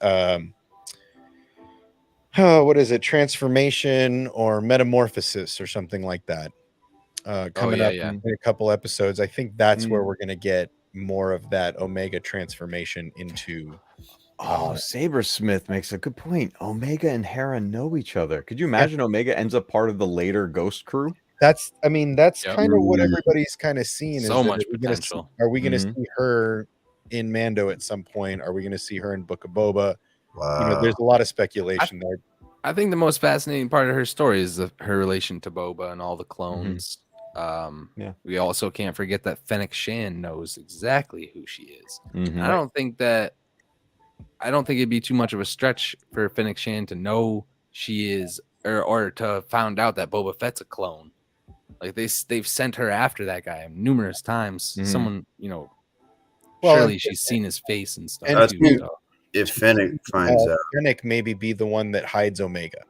A: What is it? Transformation or metamorphosis or something like that. Coming up in a couple episodes. I think that's where we're going to get more of that Omega transformation into.
C: Sabersmith makes a good point. Omega and Hera know each other. Could you imagine Omega ends up part of the later Ghost crew?
A: That's kind of what everybody's kind of seeing.
B: So much potential.
A: Are we going to see her in Mando at some point? Are we going to see her in Book of Boba?
G: Wow.
A: There's a lot of speculation there.
B: I think the most fascinating part of her story is her relation to Boba and all the clones. We also can't forget that Fennec Shan knows exactly who she is. I don't think it'd be too much of a stretch for Fennec Shan to know she is, or to found out that Boba Fett's a clone. Like they've sent her after that guy numerous times. Someone, surely she's seen his face and stuff.
A: And
G: if Fennec finds out,
A: Fennec maybe be the one that hides Omega,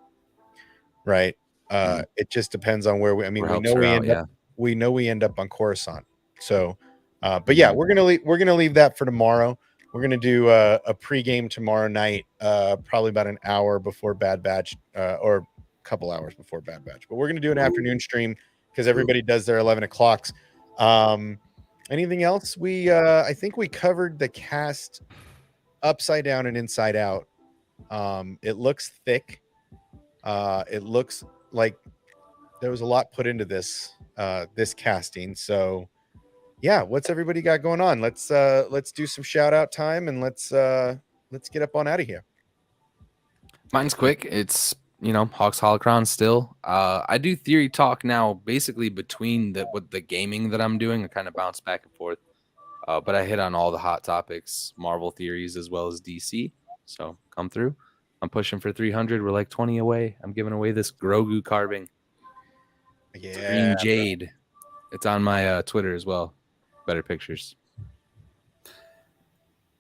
A: right? It just depends on where we know we end up on Coruscant. So, but yeah, we're gonna leave that for tomorrow. We're gonna do a pregame tomorrow night, probably about an hour before Bad Batch, or a couple hours before Bad Batch. But we're gonna do an afternoon stream because everybody does their 11 o'clocks. Anything else? I think we covered the cast upside down and inside out. It looks thick. It looks like there was a lot put into this casting. So yeah, what's everybody got going on? Let's do some shout out time and let's get up on out of here.
B: Mine's quick. It's Hawks Holocron still. I do theory talk now basically between the gaming that I'm doing. I kind of bounce back and forth. But I hit on all the hot topics, Marvel theories as well as DC. So come through. I'm pushing for 300. We're like 20 away. I'm giving away this Grogu carving.
A: Yeah.
B: Green Jade. It's on my Twitter as well. Better pictures.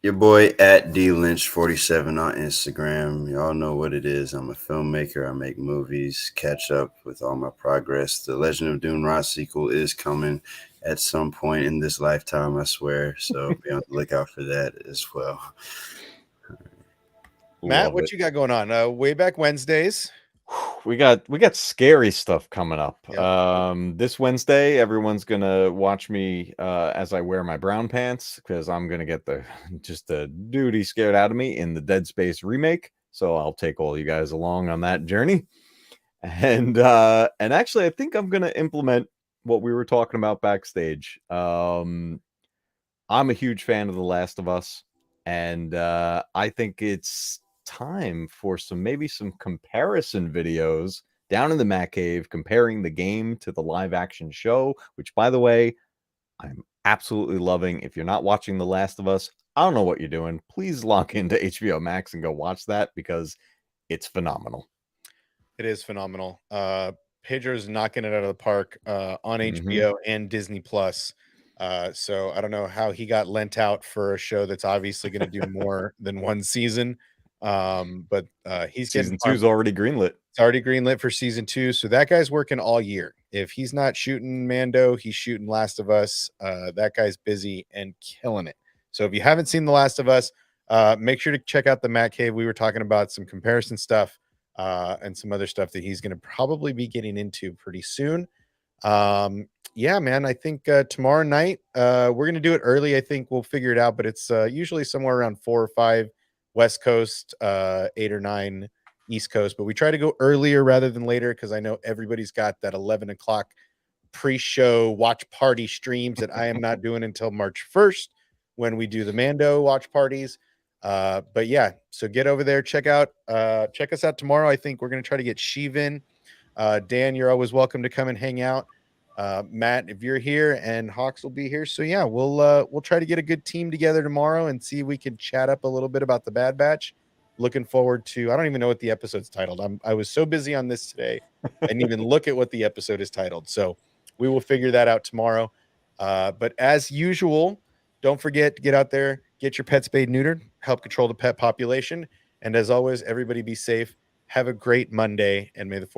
G: Your boy at DLynch47 on Instagram. Y'all know what it is. I'm a filmmaker. I make movies. Catch up with all my progress. The Legend of Dune Rot sequel is coming at some point in this lifetime, I swear. So be on the lookout for that as well.
A: Matt, what you got going on? Way back Wednesdays.
C: We got scary stuff coming up. Yep. This Wednesday, everyone's gonna watch me as I wear my brown pants because I'm gonna get the duty scared out of me in the Dead Space remake. So I'll take all you guys along on that journey. And actually, I think I'm gonna implement what we were talking about backstage. I'm a huge fan of The Last of Us, and I think it's time for some comparison videos down in the Mac Cave comparing the game to the live action show, which by the way I'm absolutely loving. If you're not watching The Last of Us, I don't know what you're doing. Please log into HBO Max and go watch that because it's phenomenal.
A: It is phenomenal. Pedro's knocking it out of the park on HBO and Disney Plus. So I don't know how he got lent out for a show that's obviously going to do more than one season. But he's getting
C: Season 2 is already greenlit.
A: It's already greenlit for season 2. So that guy's working all year. If he's not shooting Mando, he's shooting Last of Us. That guy's busy and killing it. So if you haven't seen The Last of Us, make sure to check out the Matt Cave. We were talking about some comparison stuff and some other stuff that he's going to probably be getting into pretty soon. Yeah, man, I think tomorrow night we're going to do it early. I think we'll figure it out, but it's usually somewhere around 4 or 5 West Coast, 8 or 9 East Coast, but we try to go earlier rather than later because I know everybody's got that 11 o'clock pre-show watch party streams that I am not doing until March 1st when we do the Mando watch parties. But yeah, so get over there, check us out tomorrow. I think we're going to try to get Sheev in. Dan, you're always welcome to come and hang out. Matt, if you're here, and Hawks will be here. So yeah, we'll try to get a good team together tomorrow and see if we can chat up a little bit about the Bad Batch. Looking forward to, I don't even know what the episode's titled. I was so busy on this today. I didn't even look at what the episode is titled. So we will figure that out tomorrow. But as usual, don't forget to get out there, get your pets spayed, neutered, help control the pet population. And as always, everybody be safe. Have a great Monday, and may the force